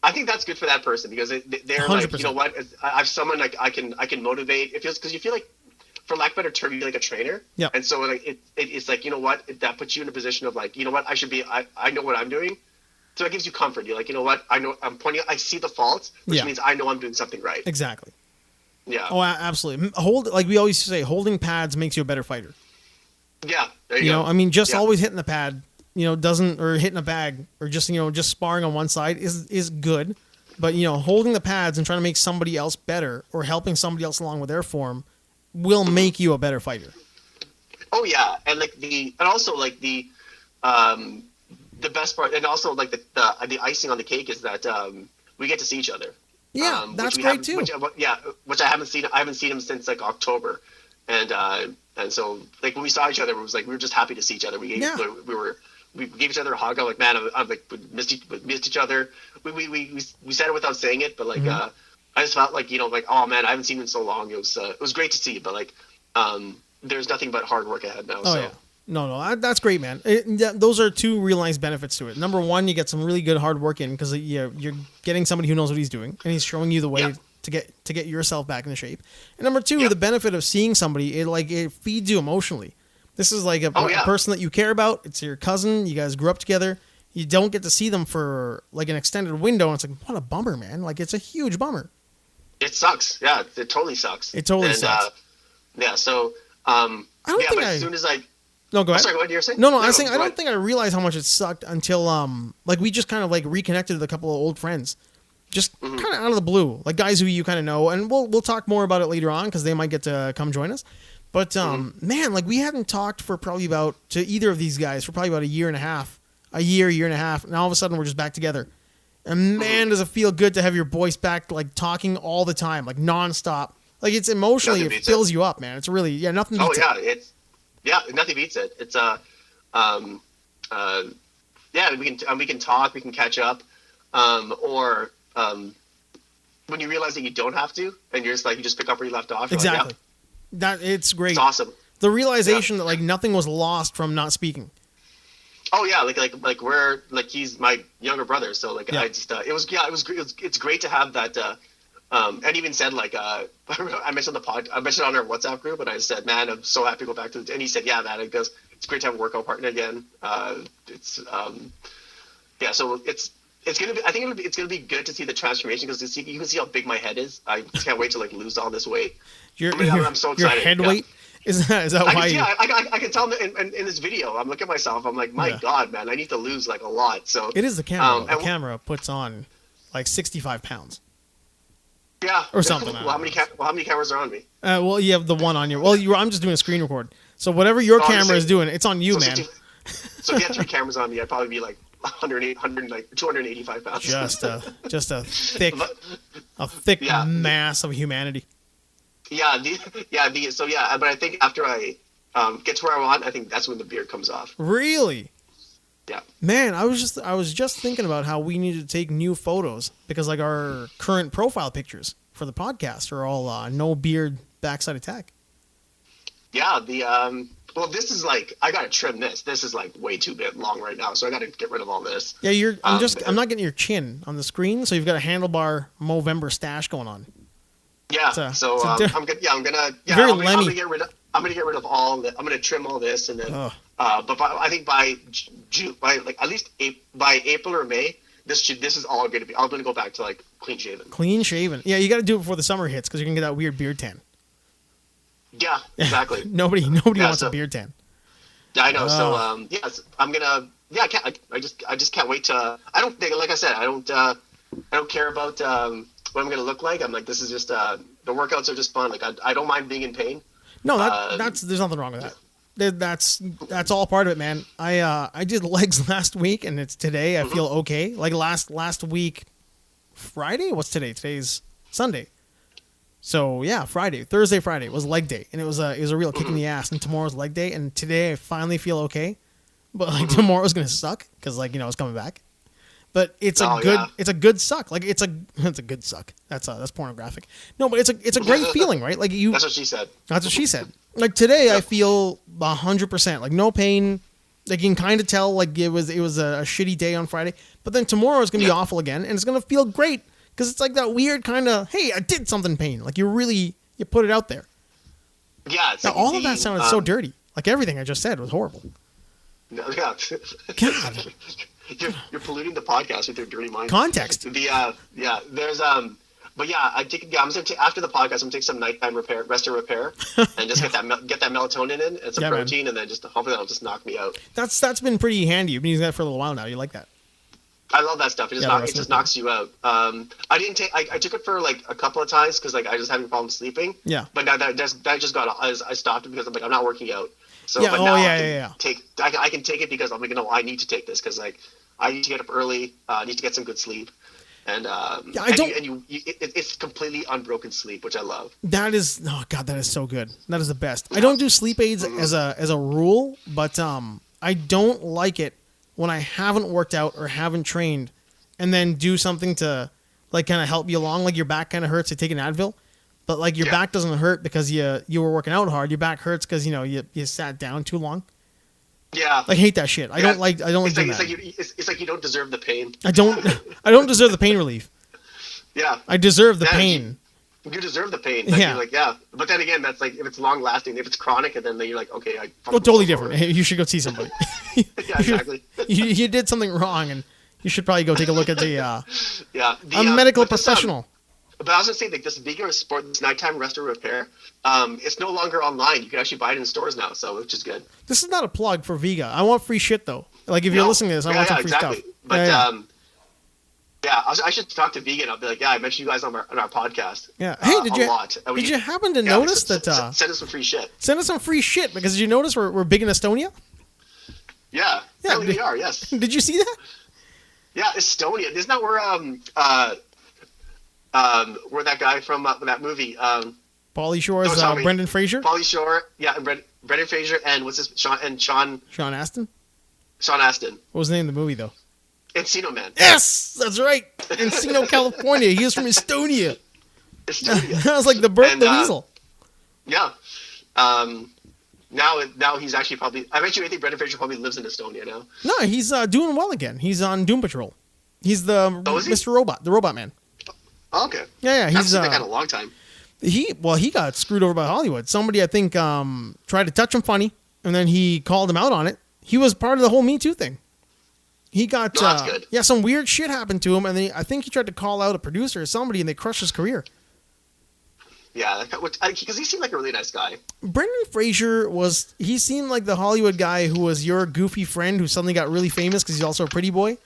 I think that's good for that person, because they're 100%. Like, you know what, I have someone like I can motivate. It feels, because you feel like, for lack of a better term, you're like a trainer. Yeah. And so like it's like, you know what, that puts you in a position of like, you know what, I know what I'm doing. So it gives you comfort. You're like, you know what, I know I'm pointing, I see the faults, which means I know I'm doing something right. Exactly. Yeah. Oh, absolutely. Like we always say, holding pads makes you a better fighter. Yeah. There you go. I mean, just always hitting the pad, or hitting a bag, or just sparring on one side is good. But, holding the pads and trying to make somebody else better, or helping somebody else along with their form, will make you a better fighter. Oh yeah. And the best part, and also like the icing on the cake, is that we get to see each other. Yeah, that's great too. Which I haven't seen. I haven't seen him since like October, and so like when we saw each other, it was like we were just happy to see each other. We gave each other a hug. I'm like, man, I'm like, we missed each other. We said it without saying it, but like I just felt like, like, oh man, I haven't seen him in so long. It was great to see, but like there's nothing but hard work ahead now. Yeah. No, that's great, man. Those are two real nice benefits to it. Number one, you get some really good hard work in, because you're getting somebody who knows what he's doing, and he's showing you the way to get yourself back into shape. And number two, the benefit of seeing somebody, it feeds you emotionally. This is like a person that you care about. It's your cousin. You guys grew up together. You don't get to see them for like an extended window, and it's like, what a bummer, man. Like, it's a huge bummer. It sucks. Yeah, it totally sucks. It totally sucks. So as soon as I... No, go ahead. Sorry, what you were saying? No, I was saying I don't think I realized how much it sucked until we just kind of like reconnected with a couple of old friends, just kind of out of the blue, like guys who you kind of know, and we'll talk more about it later on, because they might get to come join us. But man, like we hadn't talked for probably to either of these guys for probably about a year and a half, and all of a sudden we're just back together. And man, does it feel good to have your voice back, like talking all the time, like nonstop. Like it's emotionally, it fills you up, man. It's really nothing beats it. Nothing beats it. It's we can talk, we can catch up, or when you realize that you don't have to, and you're just like, you just pick up where you left off. Exactly. It's great. It's awesome. The realization that like nothing was lost from not speaking. Oh yeah, like we're like, he's my younger brother, so like I just it's great to have that. And even said like I mentioned on our WhatsApp group, and I said, man, I'm so happy to go back to and he said, yeah, man, it goes, it's great to have a workout partner again. So it's gonna be, I think it's gonna be good to see the transformation, because you can see how big my head is. I can't wait to like lose all this weight. I'm so excited. Your head weight. Is that why? I can tell in this video. I'm looking at myself. I'm like, my God, man, I need to lose like a lot. So it is the camera. The camera puts on like 65 pounds. Yeah. Or something. Well, how many cameras are on me? Well, you have the one on your. Well, I'm just doing a screen record. So whatever your camera is doing, it's on you, man. So if you had 3 cameras on me, I'd probably be like 285 pounds. Just a thick mass of humanity. Yeah, but I think after I get to where I want, I think that's when the beard comes off. Really? Yeah. Man, I was just thinking about how we need to take new photos because like our current profile pictures for the podcast are all no beard backside attack. Yeah, well, this is like I gotta trim this. This is like way too long right now, so I gotta get rid of all this. Yeah, I'm not getting your chin on the screen, so you've got a handlebar Movember stash going on. Yeah, I'm gonna get rid of all that. I'm gonna trim all this and then I think by June, at least by April or May, this is all going to be. I'm going to go back to like clean shaven. Clean shaven. Yeah, you got to do it before the summer hits because you're gonna get that weird beard tan. Yeah, exactly. nobody wants a beard tan. Yeah, I know. So I'm gonna. Yeah, I just can't wait to. I don't think, like I said, I don't care about what I'm gonna look like. I'm like, this is just the workouts are just fun. Like I don't mind being in pain. No, there's nothing wrong with that. That's all part of it, man. I did legs last week, and it's today. I feel okay. Like last week, Friday. What's today? Today's Sunday. So yeah, Thursday, Friday was leg day, and it was a real kick in the ass. And tomorrow's leg day, and today I finally feel okay. But like tomorrow's gonna suck because like it's coming back. But it's a good suck. Like it's a good suck. That's pornographic. No, but it's a great feeling, right? Like That's what she said. That's what she said. Like today, I feel 100%. Like no pain. Like you can kind of tell. Like it was a shitty day on Friday, but then tomorrow is gonna be awful again, and it's gonna feel great because it's like that weird kind of hey, I did something pain. Like you put it out there. Yeah. Now, all of that sounded so dirty. Like everything I just said was horrible. Yeah. God. You're polluting the podcast with your dirty mind. Context. There's but yeah, I'm gonna take after the podcast. I'm gonna take some nighttime rest and repair, and just get that melatonin in and some protein, and then just hopefully that'll just knock me out. That's been pretty handy. You've been using that for a little while now. You like that? I love that stuff. It just knocks you out. I took it for like a couple of times because like I just having problems sleeping. Yeah. But now that just got I stopped it because I'm like I'm not working out. So but now I can take it because I'm like I need to take this because like I need to get up early. I need to get some good sleep. And it's completely unbroken sleep, which I love. That is that is so good. That is the best. I don't do sleep aids as a rule, but I don't like it when I haven't worked out or haven't trained, and then do something to like kind of help you along. Like your back kind of hurts, you take an Advil, but like your back doesn't hurt because you were working out hard. Your back hurts because you sat down too long. Yeah, I hate that shit. I don't like doing that. It's like you don't deserve the pain. I don't deserve the pain relief. Yeah, I deserve the pain. You deserve the pain. Like, you're like, but then again, that's like if it's long lasting. If it's chronic, and then you're like, okay, totally different. You should go see somebody. Yeah, exactly. You did something wrong, and you should probably go take a look at a medical professional. But I was gonna say, like this vigorous sport, this nighttime rest or repair, it's no longer online. You can actually buy it in stores now, which is good. This is not a plug for Vega. I want free shit though. Like if you're listening to this, I want some free stuff. But I should talk to Vegan. I'll be like, I mentioned you guys on our podcast. Yeah. Hey, did you happen to notice that? Send us some free shit. Send us some free shit because did you notice we're big in Estonia? Yeah. We are. Yes. Did you see that? Yeah, Estonia. Isn't that where that guy from that movie? Pauly Shore's Brendan Fraser. Pauly Shore, and Brendan Fraser, and what's his Sean Astin. Sean Astin. What was the name of the movie though? Encino Man. Yes, that's right. Encino, California. He was from Estonia. Estonia. That was like the birth of the weasel. Yeah. Now he's actually probably. I think Brendan Fraser probably lives in Estonia now. No, he's doing well again. He's on Doom Patrol. He's the Mr. Robot, the Robot Man. Oh, okay. Yeah. He's that guy a long time. He got screwed over by Hollywood. Somebody I think tried to touch him funny, and then he called him out on it. He was part of the whole Me Too thing. He got that's good. Yeah, some weird shit happened to him, and I think he tried to call out a producer or somebody, and they crushed his career. Yeah, because he seemed like a really nice guy. Brendan Fraser he seemed like the Hollywood guy who was your goofy friend who suddenly got really famous because he's also a pretty boy.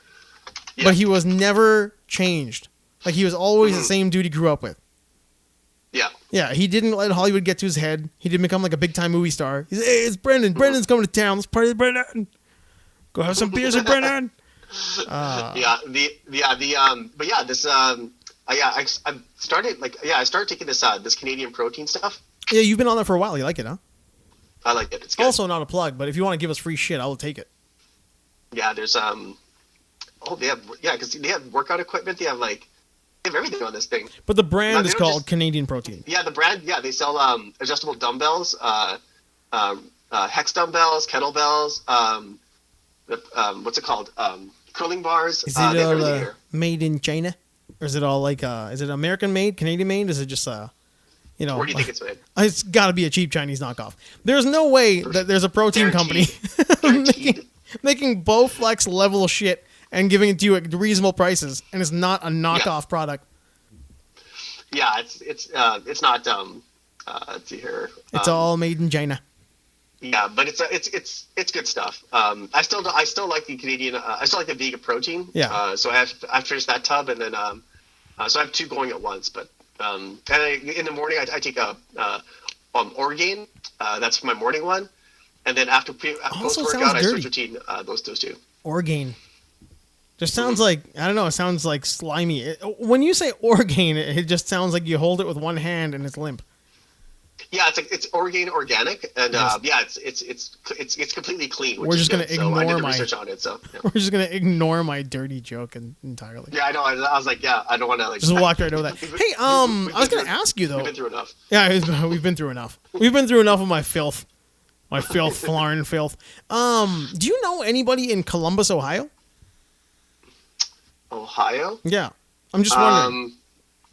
Yeah. But he was never changed. Like, he was always the same dude he grew up with. Yeah. Yeah, he didn't let Hollywood get to his head. He didn't become like a big-time movie star. He's, hey, it's Brendan. Brendan's coming to town. Let's party with Brendan. Go have some beers with Brendan. But yeah, this I started taking this Canadian protein stuff. Yeah, you've been on that for a while. You like it, huh? I like it. It's good. Also not a plug, but if you want to give us free shit, I will take it. Yeah, there's because they have workout equipment. They have everything on this thing. But the brand is called Canadian Protein. Yeah, the brand. Yeah, they sell adjustable dumbbells, hex dumbbells, kettlebells. What's it called? Curling bars. Is it all made in China, or is it all is it American made, Canadian made? Is it just Where do you think it's made? It's got to be a cheap Chinese knockoff. There's no way that there's a protein company making Bowflex level shit and giving it to you at reasonable prices, and it's not a knockoff product. Yeah, it's not. Let's see here. It's all made in China. Yeah, but it's good stuff. I still like the Canadian. I still like the vegan protein. Yeah. So I've finished that tub, and then so I have 2 going at once. But and in the morning I take a Orgain. That's my morning one, and then after post workout I switch between those 2. Orgain. Just sounds like, I don't know, it sounds like slimy. When you say Orgain, it just sounds like you hold it with one hand and it's limp. Yeah, it's Orgain organic, and it's completely clean. We're just gonna ignore I did the research on it, so yeah. We're just gonna ignore my dirty joke entirely. Yeah, I know. I was like, yeah, I don't want to just walk right over that. Hey, I was gonna ask you though. We've been through enough. Yeah, we've been through enough. We've been through enough of my filth, foreign filth. Do you know anybody in Columbus, Ohio? Ohio? Yeah, I'm just wondering.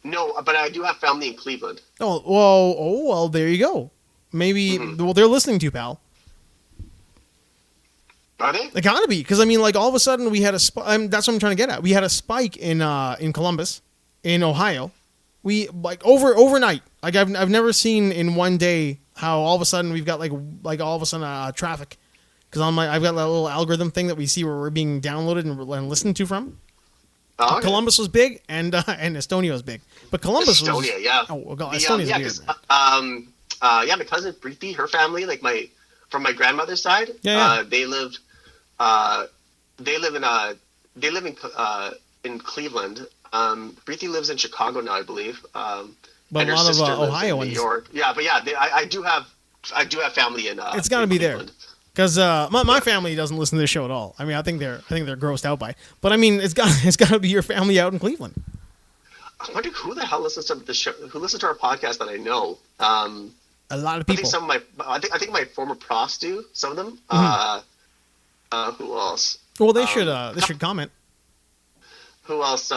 No, but I do have family in Cleveland. Oh, well, there you go. Maybe, well, they're listening to you, pal. Are they? They gotta be, because I mean, like all of a sudden we had a that's what I'm trying to get at. We had a spike in Columbus, in Ohio. We overnight. Like I've never seen in one day how all of a sudden we've got like all of a sudden traffic, because I've got that little algorithm thing that we see where we're being downloaded and listened to from. Oh, okay. Columbus was big, and Estonia was big, but Columbus was. Estonia, yeah. Oh God, Estonia's weird. My cousin Preeti, her family, from my grandmother's side, they live in Cleveland. Preeti lives in Chicago now, I believe. But a lot of Ohioans. New York. Yeah, but yeah, I do have family in. It's got to be Cleveland. There. Because my family doesn't listen to this show at all. I mean, I think they're grossed out by it. But I mean, it's got to be your family out in Cleveland. I wonder who the hell listens to the show. Who listens to our podcast that I know? A lot of people. I think my former profs do. Some of them. Who else? Well, they should comment. Who else?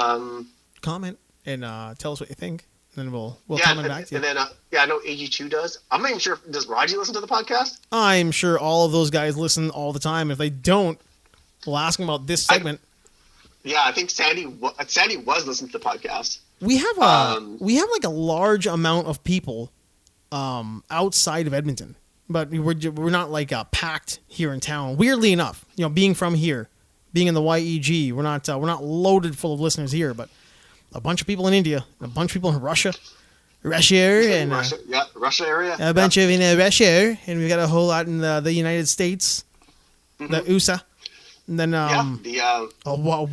Comment and tell us what you think. Then we'll comment back to you. And then I know AG2 does. I'm not even sure. Does Raji listen to the podcast? I'm sure all of those guys listen all the time. If they don't, we'll ask them about this segment. I think Sandy was listening to the podcast. We have like a large amount of people outside of Edmonton, but we're not like packed here in town. Weirdly enough, being from here, being in the YEG, we're not loaded full of listeners here, but a bunch of people in India, a bunch of people in Russia, and Russia area, a bunch of in Russia, and we've got a whole lot in the United States, the USA, and then a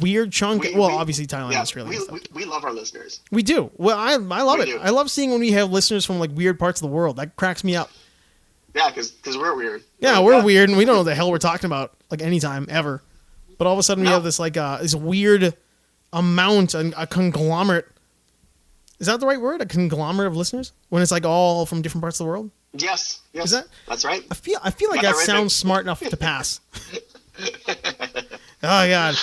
weird chunk. Obviously Thailand, Australia. We love our listeners. We do. Well, I love it. I love seeing when we have listeners from like weird parts of the world. That cracks me up. Yeah, because we're weird. Yeah, we're weird, and we don't know the hell we're talking about like anytime ever. But all of a sudden we have this this weird amount, a conglomerate. Is that the right word? A conglomerate of listeners when it's like all from different parts of the world. Yes. Is that's right? I feel like that sounds smart enough to pass. Oh God!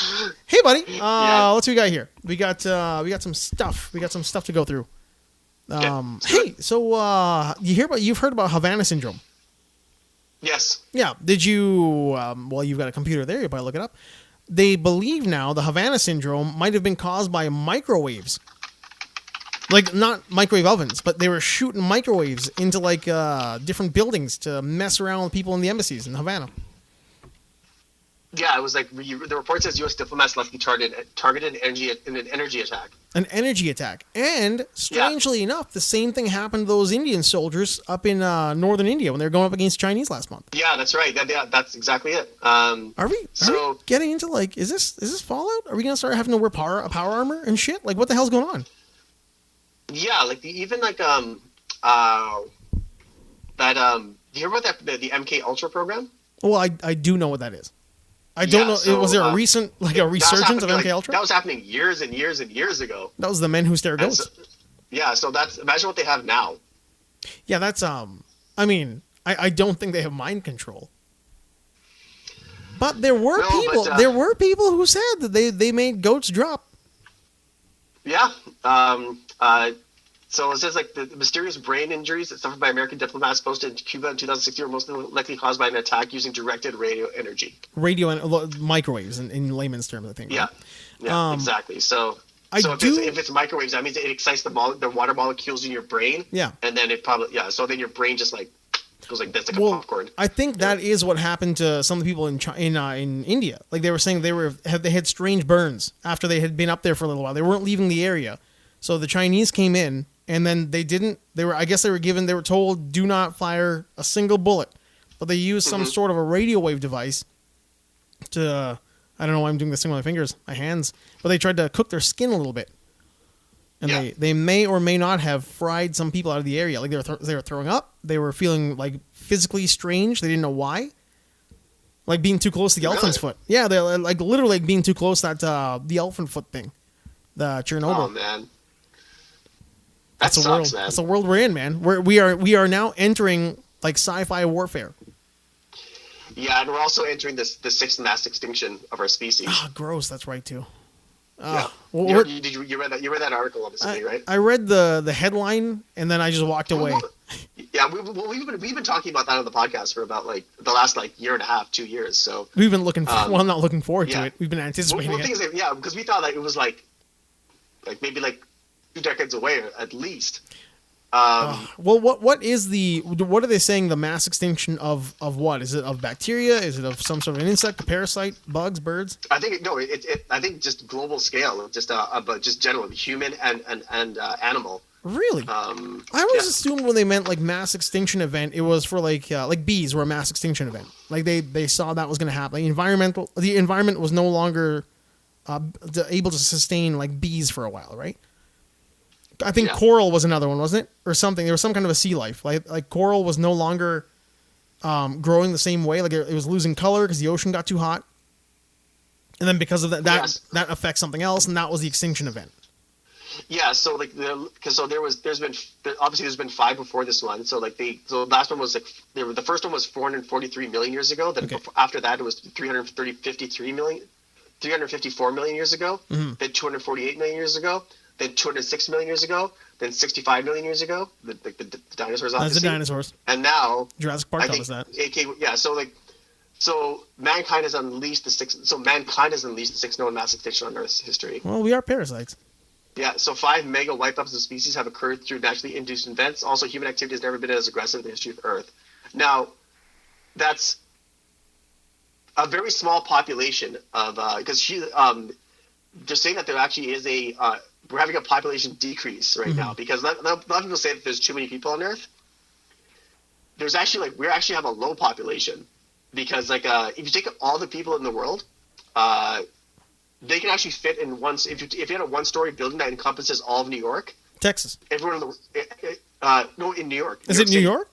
Hey, buddy. Let's see what we got here. We got some stuff. We got some stuff to go through. Hey, so you've heard about Havana syndrome? Yes. Yeah. Did you? Well, you've got a computer there. You probably look it up. They believe now the Havana syndrome might have been caused by microwaves. Like, not microwave ovens, but they were shooting microwaves into, like, different buildings to mess around with people in the embassies in Havana. Yeah, it was like the report says U.S. diplomats likely targeted in an energy attack. An energy attack. And, strangely enough, the same thing happened to those Indian soldiers up in northern India when they were going up against Chinese last month. Yeah, that's right. That's exactly it. Are we getting into, like, is this Fallout? Are we going to start having to wear power armor and shit? Like, what the hell's going on? Yeah, like, do you hear about the MK Ultra program? Well, I do know what that is. I don't know. So, was there a recent, like, a resurgence of MK Ultra? That was happening years and years and years ago. That was the Men Who Stare Ghosts. So that's, imagine what they have now. Yeah, that's, I mean, I don't think they have mind control. But there were people who said that they made goats drop. Yeah. So it says, like, the mysterious brain injuries that suffered by American diplomats posted in Cuba in 2016 were most likely caused by an attack using directed radio energy. Radio and microwaves, in layman's terms, I think. Right? Yeah, exactly. So if it's microwaves, that means it excites the water molecules in your brain. Yeah. And then it probably, so then your brain just, like, goes like this, like a popcorn. I think that is what happened to some of the people in India. Like, they were saying they had strange burns after they had been up there for a little while. They weren't leaving the area. So the Chinese came in, and then they were told, do not fire a single bullet. But they used some sort of a radio wave device to, I don't know why I'm doing this thing with my fingers, my hands, but they tried to cook their skin a little bit. And they may or may not have fried some people out of the area. Like, they were throwing up. They were feeling, like, physically strange. They didn't know why. Like, being too close to the elephant's foot. Yeah, they're, like, literally, like, being too close to the elephant foot thing. The Chernobyl. Oh, man. That's the world. Man. That's the world we're in, man. We are now entering, like, sci-fi warfare. Yeah, and we're also entering the sixth mass extinction of our species. Ah, gross. That's right too. Yeah. Well, you read that? You read that article, obviously, right? I read the headline, and then I just walked away. Yeah, we've been talking about that on the podcast for about, like, the last, like, year and a half, 2 years. So we've been looking. I'm not looking forward to it. We've been anticipating it. Things, because we thought that it was like maybe like 2 decades away at least. Well, what are they saying? The mass extinction of what? Is it of bacteria? Is it of some sort of an insect, a parasite, bugs, birds? I think I think just global scale, but just general human and animal. Really? I always assumed when they meant, like, mass extinction event, it was for like bees were a mass extinction event. Like, they saw that was going to happen. The environment was no longer able to sustain, like, bees for a while, right? I think coral was another one, wasn't it? Or something. There was some kind of a sea life. Like coral was no longer growing the same way. Like, it was losing color because the ocean got too hot. And then because of that affects something else, and that was the extinction event. Yeah, so, like, there's been 5 before this one. So, like, the last one was, like, the first one was 443 million years ago. Then after that, it was 354 million years ago. Mm-hmm. Then 248 million years ago. Then 206 million years ago. Then 65 million years ago. The dinosaurs, obviously. That's the dinosaurs. And now Jurassic Park taught us that. So mankind has unleashed the sixth known mass extinction on Earth's history. Well, we are parasites. Yeah, so 5 mega wipe-ups of species have occurred through naturally induced events. Also, human activity has never been as aggressive in the history of Earth. Now, that's a very small population of because they're saying that there actually is we're having a population decrease right now because a lot of people say that there's too many people on Earth. There's actually we actually have a low population because if you take all the people in the world, they can actually fit in one. If you had a 1-story building that encompasses all of New York, Texas, everyone in in New York. Is it New York?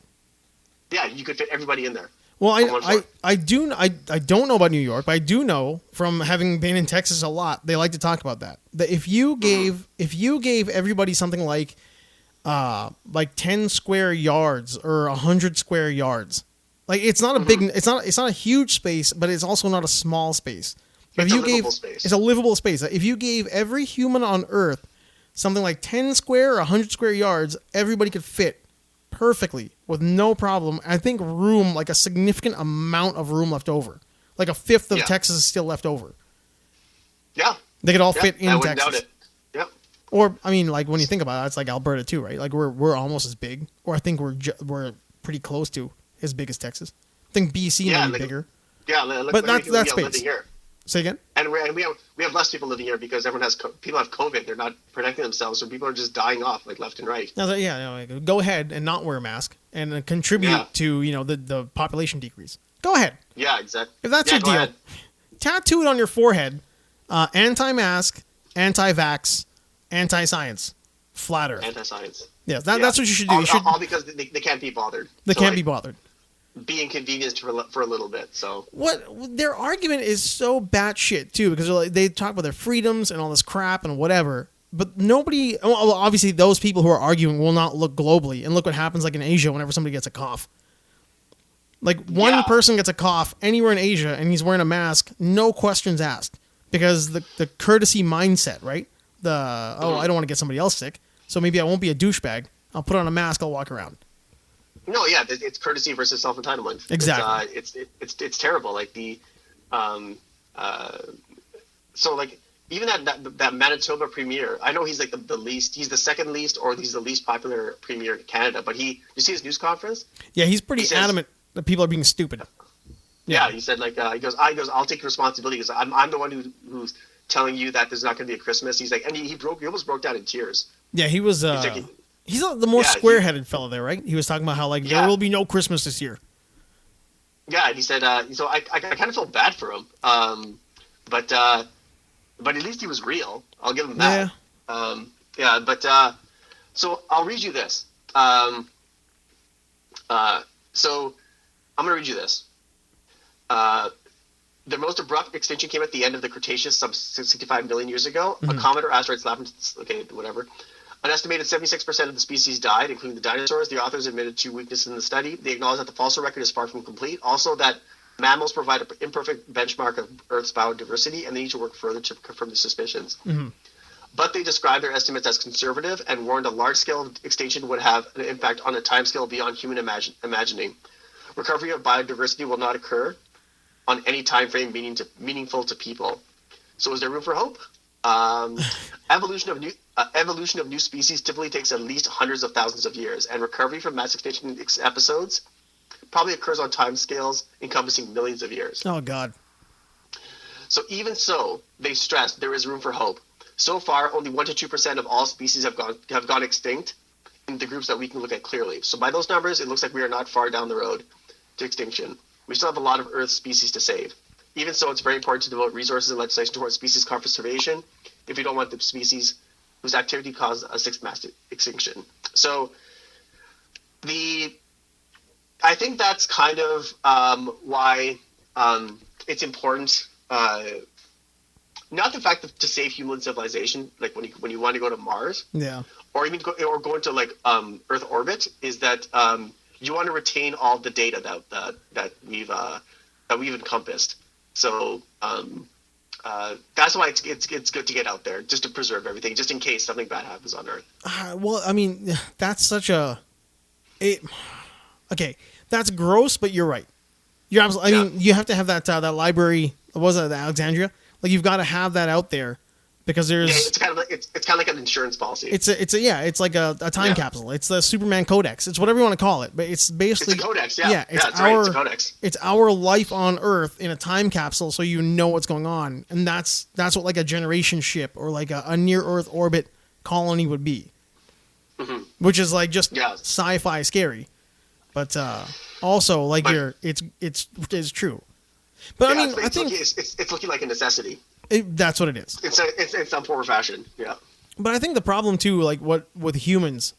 Yeah, you could fit everybody in there. Well, I don't know about New York, but I do know from having been in Texas a lot. They like to talk about that. That if you gave everybody something like 10 square yards or 100 square yards, like it's not a big, it's not a huge space, but it's also not a small space. But it's a livable space. If you gave every human on Earth something like 10 square or 100 square yards, everybody could fit perfectly with no problem. I think a significant amount of room left over. Like a fifth of Texas is still left over. Yeah. They could all fit in Texas. I wouldn't doubt it. Yep. Or I mean, like when you think about it, it's like Alberta too, right? Like we're almost as big, or I think we're pretty close to as big as Texas. I think BC might be bigger. Yeah, look, but that's space. Living here. Say again. And we have less people living here because everyone has people have COVID. They're not protecting themselves, so people are just dying off like left and right. Now, go ahead and not wear a mask and contribute to the population decrease. Go ahead. Yeah, exactly. If that's your deal, tattoo it on your forehead. Anti-mask, anti-vax, anti-science, flat Earth. Anti-science. Yeah, that's what you should do. All because they can't be bothered. They can't be bothered. Be inconvenienced for a little bit. So what their argument is so batshit too, because they talk about their freedoms and all this crap and whatever, but nobody. Well, obviously, those people who are arguing will not look globally and look what happens like in Asia whenever somebody gets a cough. Like one person gets a cough anywhere in Asia and he's wearing a mask, no questions asked, because the courtesy mindset, right? I don't want to get somebody else sick, so maybe I won't be a douchebag. I'll put on a mask. I'll walk around. No, yeah, it's courtesy versus self-entitlement. Exactly. It's terrible. Like so like even that Manitoba premier, I know he's like the least, he's the second least, or he's the least popular premier in Canada. But you see his news conference? Yeah, he's pretty adamant that people are being stupid. Yeah, he said like he goes, I'll take responsibility because I'm the one who's telling you that there's not going to be a Christmas. He's like, and he almost broke down in tears. Yeah, he was. He's the more square-headed fellow there, right? He was talking about how there will be no Christmas this year. Yeah, and he said, so I kind of felt bad for him, but at least he was real. I'll give him that. Yeah. So I'll read you this. So I'm going to read you this. The most abrupt extinction came at the end of the Cretaceous, some 65 million years ago. Mm-hmm. A comet or asteroid slapped into, whatever. An estimated 76% of the species died, including the dinosaurs. The authors admitted to weakness in the study. They acknowledge that the fossil record is far from complete. Also, that mammals provide an imperfect benchmark of Earth's biodiversity, and they need to work further to confirm the suspicions. Mm-hmm. But they described their estimates as conservative and warned a large-scale extinction would have an impact on a timescale beyond human imagining. Recovery of biodiversity will not occur on any time frame meaningful to people. So is there room for hope? Evolution of new species typically takes at least hundreds of thousands of years, and recovery from mass extinction episodes probably occurs on timescales encompassing millions of years. Oh, God. So even so, they stress there is room for hope. So far, only 1% to 2% of all species have gone extinct in the groups that we can look at clearly. So by those numbers, it looks like we are not far down the road to extinction. We still have a lot of Earth's species to save. Even so, it's very important to devote resources and legislation towards species conservation if we don't want the species whose activity caused a sixth mass extinction. So I think that's kind of why it's important, not the fact that to save human civilization, like when you want to go to Mars, or even go into like Earth orbit, is that you want to retain all the data that we've encompassed. So that's why it's good to get out there, just to preserve everything, just in case something bad happens on Earth. Well, I mean, that's such a okay. That's gross, but you're right. You're absolutely. I mean, you have to have that library. What was it, the Alexandria? Like you've got to have that out there because there's. Yeah, it's kind of like an insurance policy. It's like a time capsule. It's the Superman Codex. It's whatever you want to call it, but it's basically it's a codex. Yeah, it's it's a codex. It's our life on Earth in a time capsule, so you know what's going on, and that's what like a generation ship or like a near Earth orbit colony would be, which is like just sci-fi scary, but also like it's true. But I mean, I think it's looking like a necessity. That's what it is. It's some form or fashion, yeah. But I think the problem too, like what with humans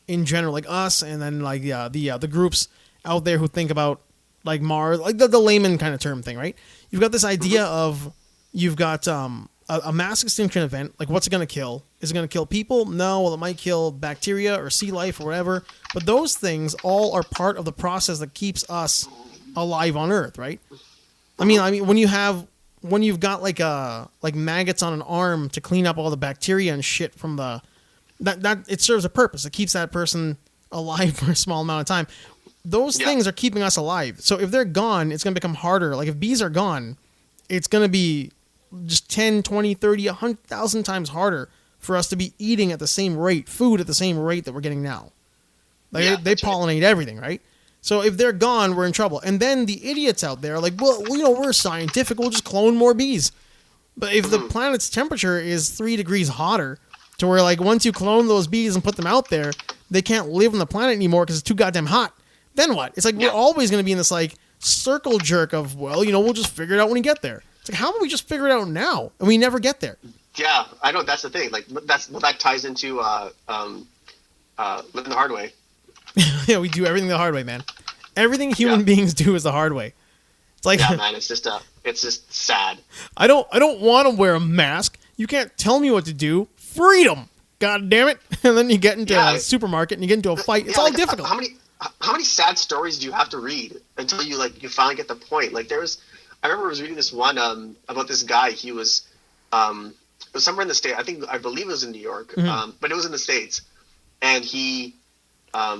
in general, like us, and then like the groups out there who think about like Mars, like the layman kind of term thing, right? You've got this idea of you've got a mass extinction event. Like, what's it going to kill? Is it going to kill people? No. Well, it might kill bacteria or sea life or whatever. But those things all are part of the process that keeps us alive on Earth, right? I mean, when you've got like maggots on an arm to clean up all the bacteria and shit from that it serves a purpose. It keeps that person alive for a small amount of time. Those things are keeping us alive. So if they're gone, it's going to become harder. Like if bees are gone, it's going to be just 10, 20, 30, 100,000 times harder for us to be eating at the same rate, food at the same rate that we're getting now. Like they pollinate everything, right? So if they're gone, we're in trouble. And then the idiots out there are like, well, we're scientific. We'll just clone more bees. But if the planet's temperature is 3 degrees hotter, to where like once you clone those bees and put them out there, they can't live on the planet anymore because it's too goddamn hot. Then what? It's like we're always going to be in this like circle jerk of, well, we'll just figure it out when we get there. It's like, how about we just figure it out now and we never get there? Yeah, I know. That's the thing. Like that ties into living the hard way. Yeah, we do everything the hard way, man. Everything human beings do is the hard way. It's like, yeah, man. It's just sad. I don't want to wear a mask. You can't tell me what to do. Freedom. God damn it. And then you get into a supermarket and you get into a fight. It's all difficult. How many sad stories do you have to read until you finally get the point? Like I remember I was reading this one about this guy. He was it was somewhere in the state. I believe it was in New York, but it was in the States. And he got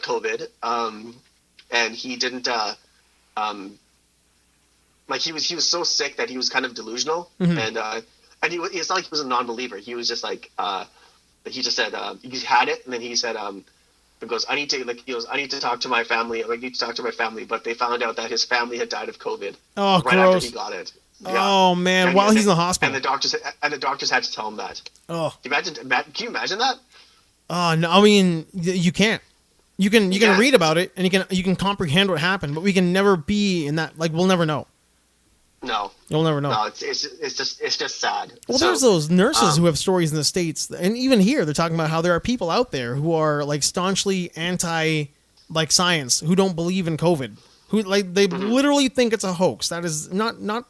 COVID, and he didn't he was so sick that he was kind of delusional, and it's not like he was a non-believer. He was just like he just said he had it, and then he said he goes, I need to talk to my family. I need to talk to my family, but they found out that his family had died of COVID right gross. after he got it. Yeah. Oh man, and while he's in the hospital, and the doctors had to tell him that. Oh, can you imagine that? Oh no, I mean you can't. You can read about it and you can comprehend what happened, but we can never be in that. Like we'll never know. No, you'll never know. No, it's just sad. Well, there's those nurses who have stories in the States, and even here they're talking about how there are people out there who are like staunchly anti like science, who don't believe in COVID, who like they literally think it's a hoax. That is not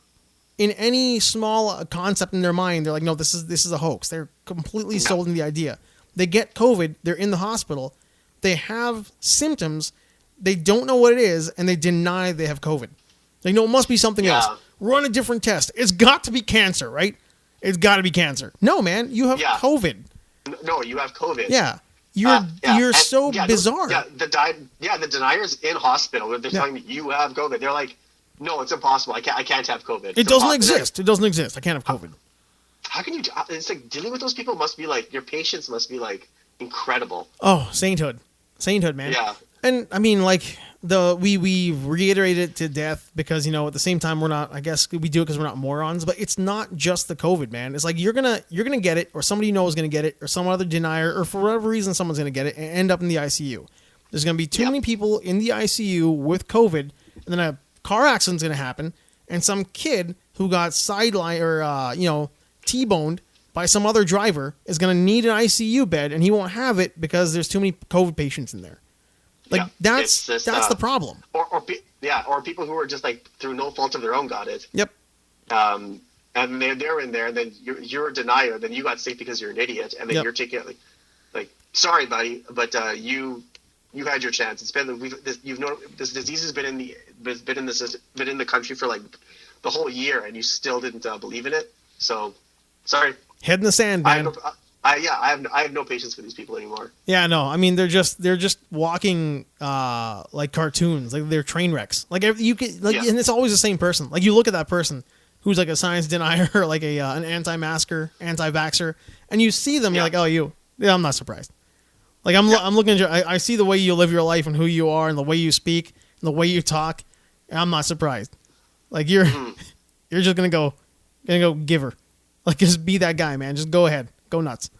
in any small concept in their mind. They're like, no, this is a hoax. They're completely sold in the idea. They get COVID, they're in the hospital, they have symptoms, they don't know what it is, and they deny they have COVID. They know it must be something else. Run a different test. It's got to be cancer, right? It's got to be cancer. No, man, you have COVID. No, you have COVID. Yeah. You're so bizarre. The deniers in hospital, they're telling me you have COVID. They're like, no, it's impossible. I can't have COVID. It doesn't exist. It doesn't exist. I can't have COVID. How can you? It's like dealing with those people must be like, your patience must be like incredible. Oh, sainthood, man. Yeah. And I mean, like we reiterate it to death because at the same time we're not. I guess we do it because we're not morons. But it's not just the COVID, man. It's like you're gonna get it, or somebody you know is gonna get it, or some other denier, or for whatever reason someone's gonna get it and end up in the ICU. There's gonna be too many people in the ICU with COVID, and then a car accident's gonna happen, and some kid who got sidelined or T-boned by some other driver is going to need an ICU bed, and he won't have it because there's too many COVID patients in there. Like that's the problem. Or people who are just like through no fault of their own got it. Yep. And they're in there, and then you're a denier. Then you got sick because you're an idiot, and then you're taking it like sorry, buddy, but you had your chance. It's been this disease has been in the country for like the whole year, and you still didn't believe in it. So. Sorry. Head in the sand, man. I have no patience for these people anymore. Yeah, no. I mean, they're just walking like cartoons, like they're train wrecks. Like and it's always the same person. Like you look at that person who's like a science denier, or like an anti-masker, anti-vaxxer, and you see them, you're like, oh, you. Yeah, I'm not surprised. Like I'm looking at you. I see the way you live your life and who you are and the way you speak and the way you talk. And I'm not surprised. Like you're just gonna go giver. Like, just be that guy, man. Just go ahead. Go nuts.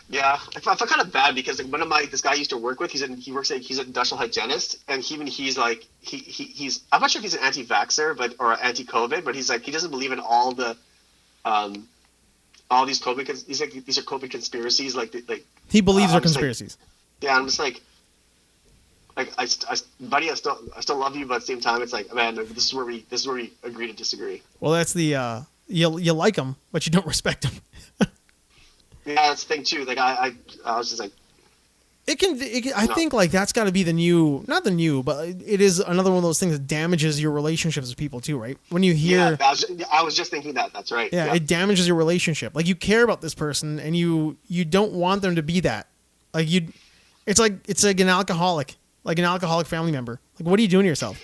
Yeah. I felt kind of bad because like this guy I used to work with, he's an industrial hygienist, and he's like, he's I'm not sure if he's an anti-vaxxer or anti-COVID, but he's like, he doesn't believe in all the, all these COVID, he's like, these are COVID conspiracies. Like he believes they're conspiracies. Like, I'm just like, buddy, I still love you, but at the same time, it's like, man, this is where we agree to disagree. Well, that's the, you like them, but you don't respect them. Yeah, that's the thing too. Like I was just like, I think like that's got to be not the new, but it is another one of those things that damages your relationships with people too, right? When you hear, I was just thinking that. That's right. Yeah, it damages your relationship. Like you care about this person, and you don't want them to be that. Like it's like an alcoholic family member. Like, what are you doing to yourself?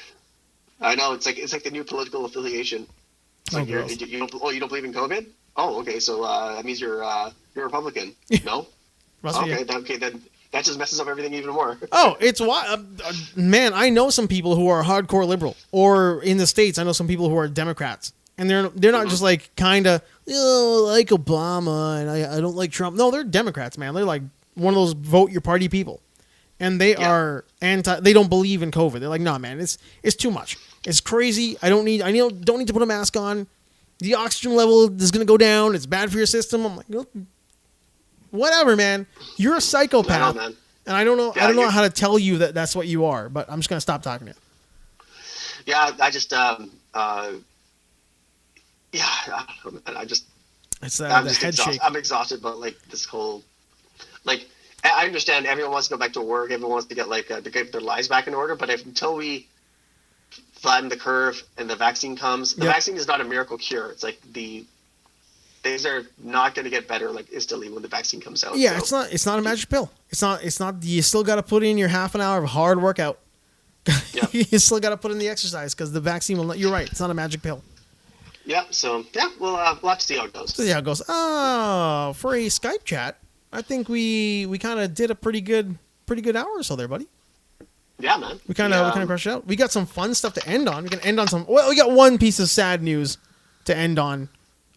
I know it's like the new political affiliation. It's like you don't believe in COVID? Oh, okay. So that means you're Republican. No. Okay. Then that just messes up everything even more. Oh, it's why, man. I know some people who are hardcore liberal, or in the States, I know some people who are Democrats, and they're not just like kind of like Obama, and I don't like Trump. No, they're Democrats, man. They're like one of those vote your party people, and they are anti. They don't believe in COVID. They're like, no, man, it's too much. It's crazy. I don't need to put a mask on. The oxygen level is going to go down. It's bad for your system. I'm like, whatever, man. You're a psychopath, man. And I don't know. I don't know how to tell you that that's what you are. But I'm just going to stop talking to you. Yeah, I just yeah, I don't know, man. I'm just exhausted. I'm exhausted, but like this whole, like, I understand everyone wants to go back to work. Everyone wants to get to get their lives back in order. But until we flatten the curve and the vaccine comes, the vaccine is not a miracle cure. It's like things are not going to get better like instantly when the vaccine comes out. Yeah, so. It's not a magic pill. It's not. You still got to put in your half an hour of hard workout. Yeah. You still got to put in the exercise because the vaccine will. You're right. It's not a magic pill. Yeah. So yeah, we'll have to see how it goes. See how it goes. Oh, for a Skype chat, I think we kind of did a pretty good hour or so there, buddy. Yeah, man. We kind of crushed it out. We got some fun stuff to end on. We can end on some. Well, we got one piece of sad news to end on.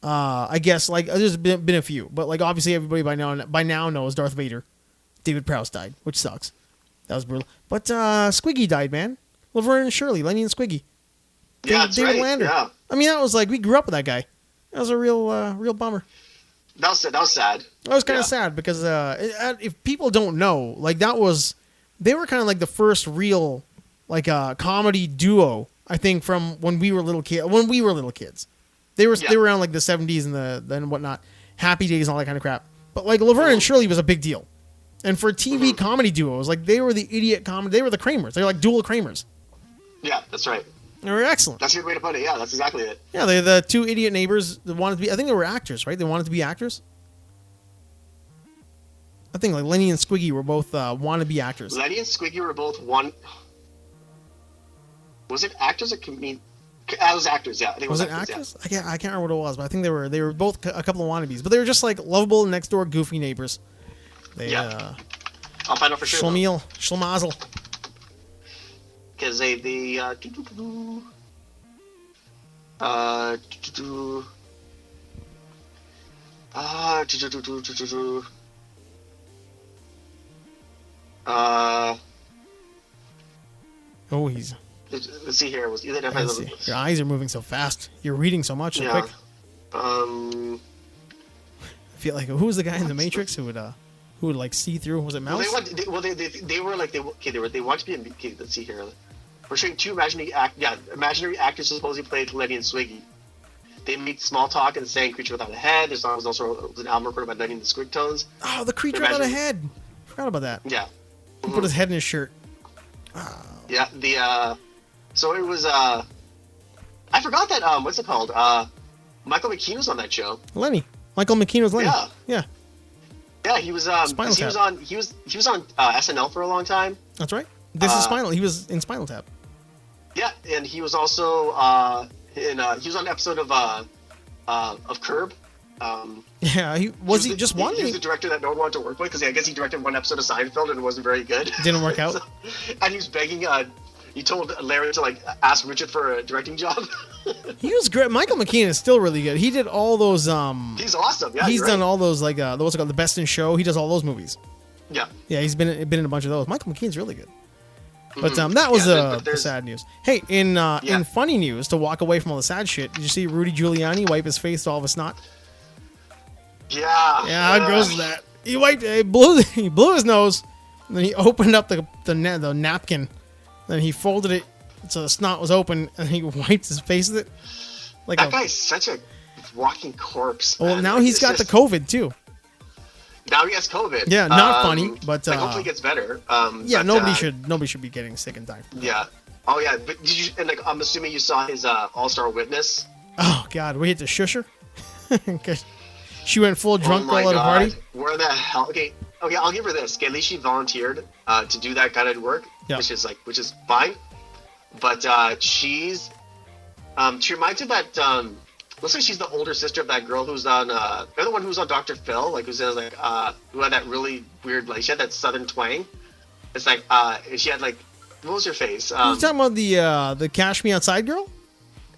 I guess like there's been a few, but like obviously everybody by now knows Darth Vader. David Prowse died, which sucks. That was brutal. But Squiggy died, man. Laverne and Shirley, Lenny and Squiggy. David Lander. Yeah. I mean, that was like we grew up with that guy. That was a real bummer. That was sad. That was kind of sad because if people don't know, like they were kind of like the first real like comedy duo. I think from when we were little kids. They were around like the 70s and whatnot, Happy Days and all that kind of crap. But like Laverne and Shirley was a big deal, and for TV comedy duos, like they were the idiot comedy. They were the Kramers. They were like dual Kramers. Yeah, that's right. They were excellent. That's a good way to put it. Yeah, that's exactly it. Yeah, they're the two idiot neighbors that wanted to be. I think they were actors, right? They wanted to be actors. I think like Lenny and Squiggy were both wannabe actors. Lenny and Squiggy were both one. Was it actors or comedians? It was actors, yeah. I think it was actors? Yeah. I can't remember what it was, but I think they were both a couple of wannabes. But they were just like lovable, next door, goofy neighbors. I'll find out for sure. Schlemazel. Because they oh, he's. Let's see here. It was either Your eyes are moving so fast. You're reading so much so quick. I feel like who was the guy in the Matrix who would like see through? Was it Mouse? They want to be in. Okay, let's see here. We're showing two imaginary actors supposedly played Lenny and Swiggy. They meet Small Talk and sang "Creature Without a Head." There's also an album recorded by Lenny and the Squigtones. Oh, the Creature Without a Head. Forgot about that. Yeah. He put his head in his shirt. Oh. Yeah. So it was. I forgot that. What's it called? Michael McKean was on that show. Lenny. Michael McKean was Lenny. Yeah. Yeah, he was. He was on SNL for a long time. That's right. This is Spinal. He was in Spinal Tap. Yeah, and he was also he was on an episode of Curb. Yeah, he was just one. He was the director that no one wanted to work with because I guess he directed one episode of Seinfeld and it wasn't very good. Didn't work out. And he was begging. He told Larry to like ask Richard for a directing job. He was great. Michael McKean is still really good. He did all those. He's awesome. Yeah, he's done all those like what's it called, The Best in Show. He does all those movies. Yeah. Yeah, he's been in a bunch of those. Michael McKean's really good. But that was the sad news. Hey, in funny news, to walk away from all the sad shit, did you see Rudy Giuliani wipe his face with all of his snot? Yeah. Yeah, how gross is that? He blew his nose, and then he opened up the napkin, then he folded it so the snot was open, and he wiped his face with it. Like that guy's such a walking corpse. Well, now he's got the COVID too. Now he has COVID. Yeah, not funny, but hopefully it gets better. Yeah, nobody should be getting sick and dying. Yeah. Oh yeah, but did you? And like, I'm assuming you saw his All-Star Witness. Oh God, we had to shush her. She went full drunk all at a party. Where the hell? Okay, I'll give her this. Okay, at least she volunteered to do that kind of work, which is fine. But she reminds me of that looks like she's the older sister of that girl who's on the other one who's on Dr. Phil, like who says like who had that really weird, like she had that southern twang. It's like she had like, what was her face? You talking about the Cash Me Outside girl?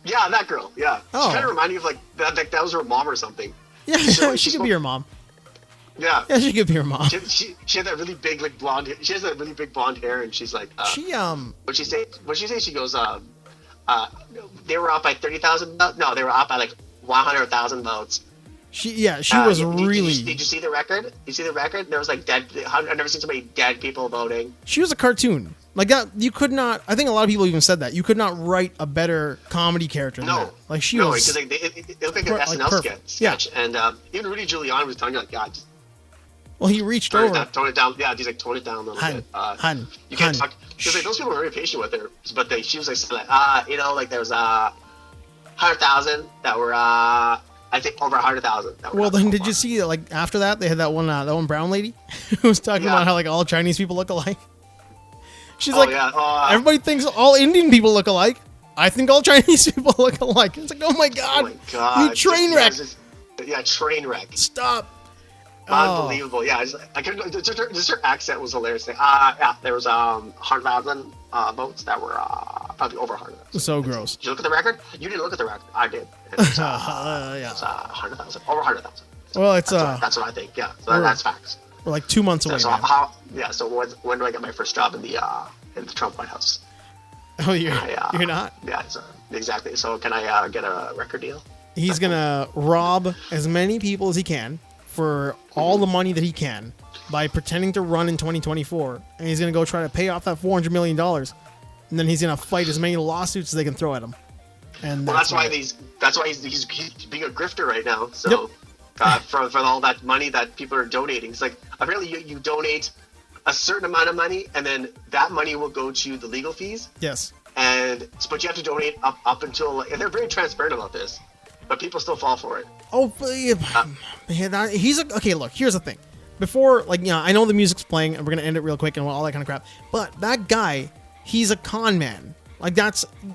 Yeah, that girl. Yeah, oh. She kind of reminded me of like that was her mom or something. Yeah, she could be her mom. Yeah, she could be her mom. She had that really big like blonde. She has that really big blonde hair, and she's like What she say? She goes they were up by 30,000. No, they were up by like 100,000 votes. She was really. Did you see the record? You see the record? There was like dead. I've never seen so many dead people voting. She was a cartoon. Like that, you could not. I think a lot of people even said that you could not write a better comedy character than that. Like she was. No, because it looked like an SNL sketch, and even Rudy Giuliani was telling you like, God. Well, he reached over. Tone it down. Yeah, he's like, tone it down a little bit. You can't talk. Because like, those people were very patient with her, but she was like, like there was 100,000 that were, I think over 100,000. Well, then did you see like after that they had that one brown lady who was talking about how like all Chinese people look alike? She's everybody thinks all Indian people look alike. I think all Chinese people look alike. It's like, oh my god, you train wreck. Train wreck. Stop. Unbelievable. Yeah, I couldn't. Just her accent was hilarious. There was 100,000 votes that were probably over 100,000. So gross. Did you look at the record? You didn't look at the record. I did. It was, 100,000, over 100,000. Well, it's that's what I think. Yeah, so that's facts. We're like 2 months away. So so when do I get my first job in the Trump White House? Oh, you're not? Yeah, exactly. So can I get a record deal? He's gonna rob as many people as he can for all the money that he can by pretending to run in 2024, and he's gonna go try to pay off that $400 million, and then he's gonna fight as many lawsuits as they can throw at him. And that's why he's being a grifter right now. So for all that money that people are donating, it's like apparently you donate a certain amount of money, and then that money will go to the legal fees. Yes. But you have to donate up until, and they're very transparent about this, but people still fall for it. Oh, okay. Look, here's the thing. Before, I know the music's playing, and we're gonna end it real quick and all that kind of crap. But that guy, he's a con man.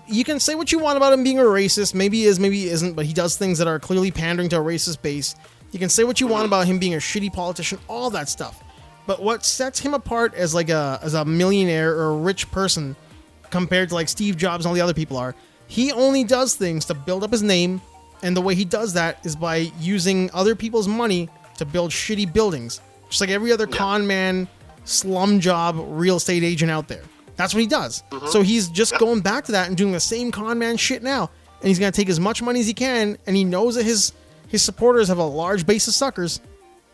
You can say what you want about him being a racist. Maybe he is, maybe he isn't. But he does things that are clearly pandering to a racist base. You can say what you want about him being a shitty politician, all that stuff. But what sets him apart as a millionaire or a rich person compared to like Steve Jobs and all the other people he only does things to build up his name. And the way he does that is by using other people's money to build shitty buildings. Just like every other con man, slum job, real estate agent out there. That's what he does. Mm-hmm. So he's just going back to that and doing the same con man shit now. And he's going to take as much money as he can. And he knows that his supporters have a large base of suckers.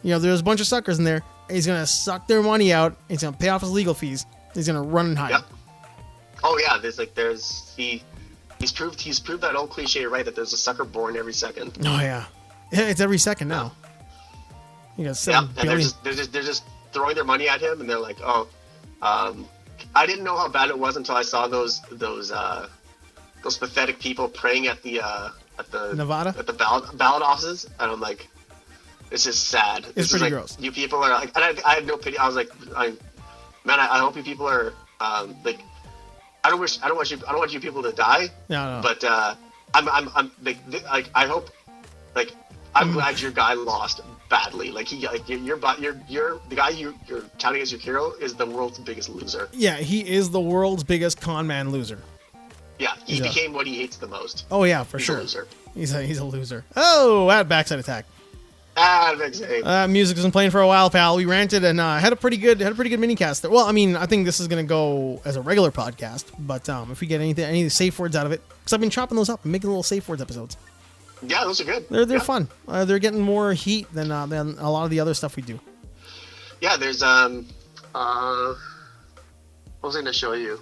There's a bunch of suckers in there. And he's going to suck their money out. And he's going to pay off his legal fees. He's going to run and hide. Yep. Oh, yeah. He's proved that old cliche right, that there's a sucker born every second. Oh yeah, it's every second now. You got 7 billion. They're just throwing their money at him, and they're like, I didn't know how bad it was until I saw those pathetic people praying at the Nevada at the ballot offices, and I'm like, this is sad. It's pretty gross. You people are like, and I had no pity. I was like, I hope you people are like. I don't want you people to die. No. But I'm glad your guy lost badly. You're the guy you're touting as your hero is the world's biggest loser. Yeah, he is the world's biggest con man loser. Yeah, he became what he hates the most. Oh yeah, for sure. He's a loser. Oh, that backside attack. Music isn't playing for a while, pal. We ranted and had a pretty good mini cast there. Well, I mean, I think this is gonna go as a regular podcast, but if we get any safe words out of it, because I've been chopping those up and making little safe words episodes. Yeah, those are good. They're fun. They're getting more heat than a lot of the other stuff we do. Yeah, there's what was I gonna show you?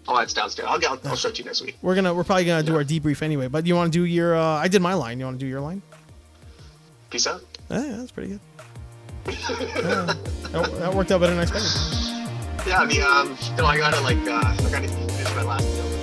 It's downstairs. I'll show it to you next week. We're probably gonna do our debrief anyway. But you want to do your? I did my line. You want to do your line? Peace out. Yeah, that's pretty good. That worked out better than I expected. Yeah, I gotta finish my last deal.